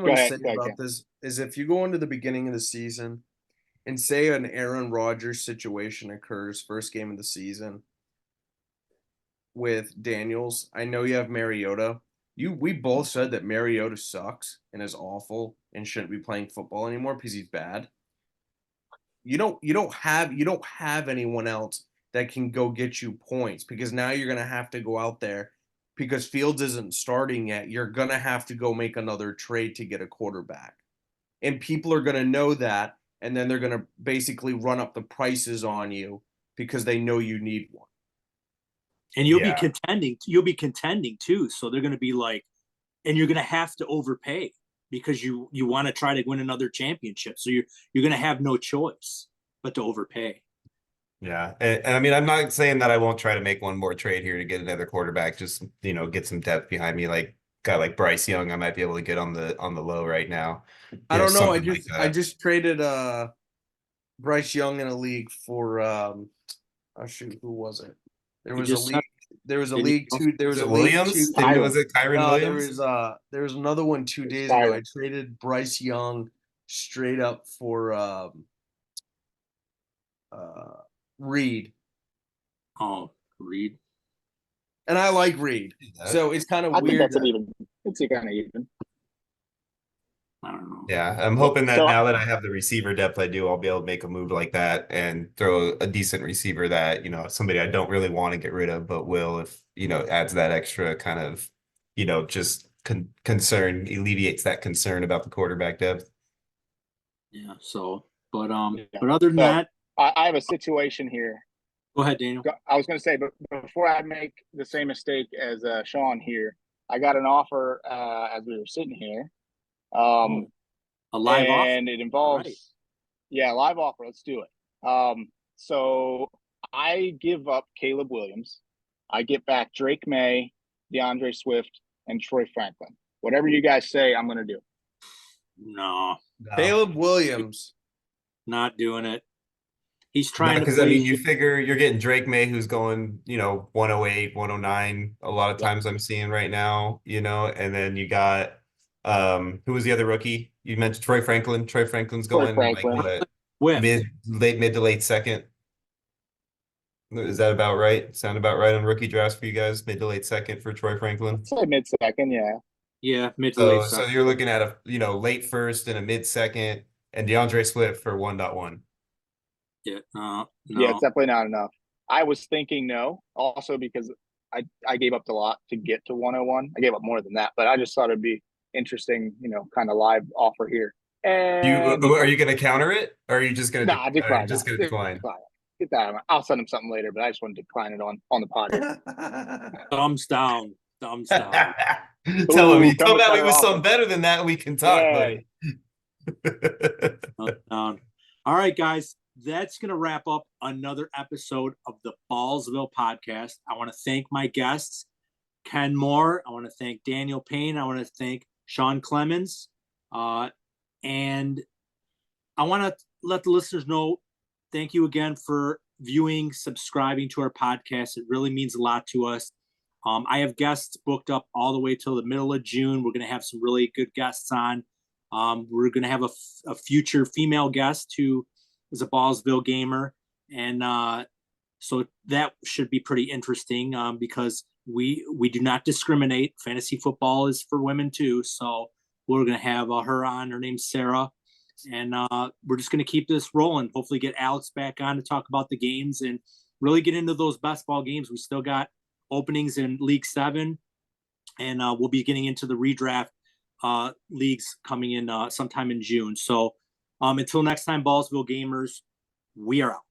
going to say about this is if you go into the beginning of the season and say an Aaron Rodgers situation occurs first game of the season with Daniels, I know you have Mariota. We both said that Mariota sucks and is awful and shouldn't be playing football anymore because he's bad. You don't have anyone else that can go get you points, because now you're going to have to go out there because Fields isn't starting yet. You're going to have to go make another trade to get a quarterback. And people are going to know that, and then they're going to basically run up the prices on you because they know you need one. And you'll be contending too. So they're going to be like, and you're going to have to overpay because you want to try to win another championship. So you're going to have no choice but to overpay. Yeah. And I mean, I'm not saying that I won't try to make one more trade here to get another quarterback, just, get some depth behind me. Like guy like Bryce Young, I might be able to get on the low right now. I don't know. I just traded Bryce Young in a league for oh shoot, who was it? There was a league. There was a league two. There was a Williams. Was it Kyron Williams? There was another one 2 days ago. I traded Bryce Young straight up for Reed. Oh, Reed. And I like Reed, so it's kind of weird. I think it's kind of even. I don't know. Yeah, I'm hoping that now that I have the receiver depth I'll be able to make a move like that and throw a decent receiver that, somebody I don't really want to get rid of, but will if, adds that extra kind of, just concern, alleviates that concern about the quarterback depth. Yeah, so, but other than that. I have a situation here. Go ahead, Daniel. I was going to say, but before I make the same mistake as Sean here, I got an offer as we were sitting here. A live offer, and it involves, live offer. Let's do it. So I give up Caleb Williams. I get back Drake May, DeAndre Swift, and Troy Franklin. Whatever you guys say, I'm going to do. No. Caleb Williams. Not doing it. He's trying because you figure you're getting Drake May, who's going, 108, 109 a lot of times I'm seeing right now, and then you got who was the other rookie? You mentioned Troy Franklin. Troy Franklin's going like what, mid to late second. Is that about right? Sound about right on rookie drafts for you guys? Mid to late second for Troy Franklin? I'd say mid second, yeah. Yeah, mid to late second. So you're looking at a late first and a mid second and DeAndre Swift for 1.1. Yeah, no. Yeah, it's definitely not enough. I was thinking no, also because I gave up a lot to get to 101. I gave up more than that, but I just thought it'd be interesting, kind of live offer here. And are you going to counter it, or are you just going to decline? Decline? Get that. I'll send him something later, but I just want to decline it on the podcast. Thumbs down. Thumbs down. Tell him at me with something better than that. We can talk, buddy. All right, guys. That's going to wrap up another episode of the Ballsville podcast. I want to thank my guests, Ken Moore. I want to thank Daniel Payne. I want to thank Sean Clemens. And I want to let the listeners know, thank you again for viewing, subscribing to our podcast. It really means a lot to us. I have guests booked up all the way till the middle of June. We're going to have some really good guests on. We're going to have a future female guest who is a Ballsville gamer. And so that should be pretty interesting because we do not discriminate. Fantasy football is for women too. So we're going to have her on. Her name's Sarah. And we're just going to keep this rolling. Hopefully get Alex back on to talk about the games and really get into those best ball games. We still got openings in League 7. And we'll be getting into the redraft leagues coming in sometime in June. So until next time, Ballsville gamers, we are out.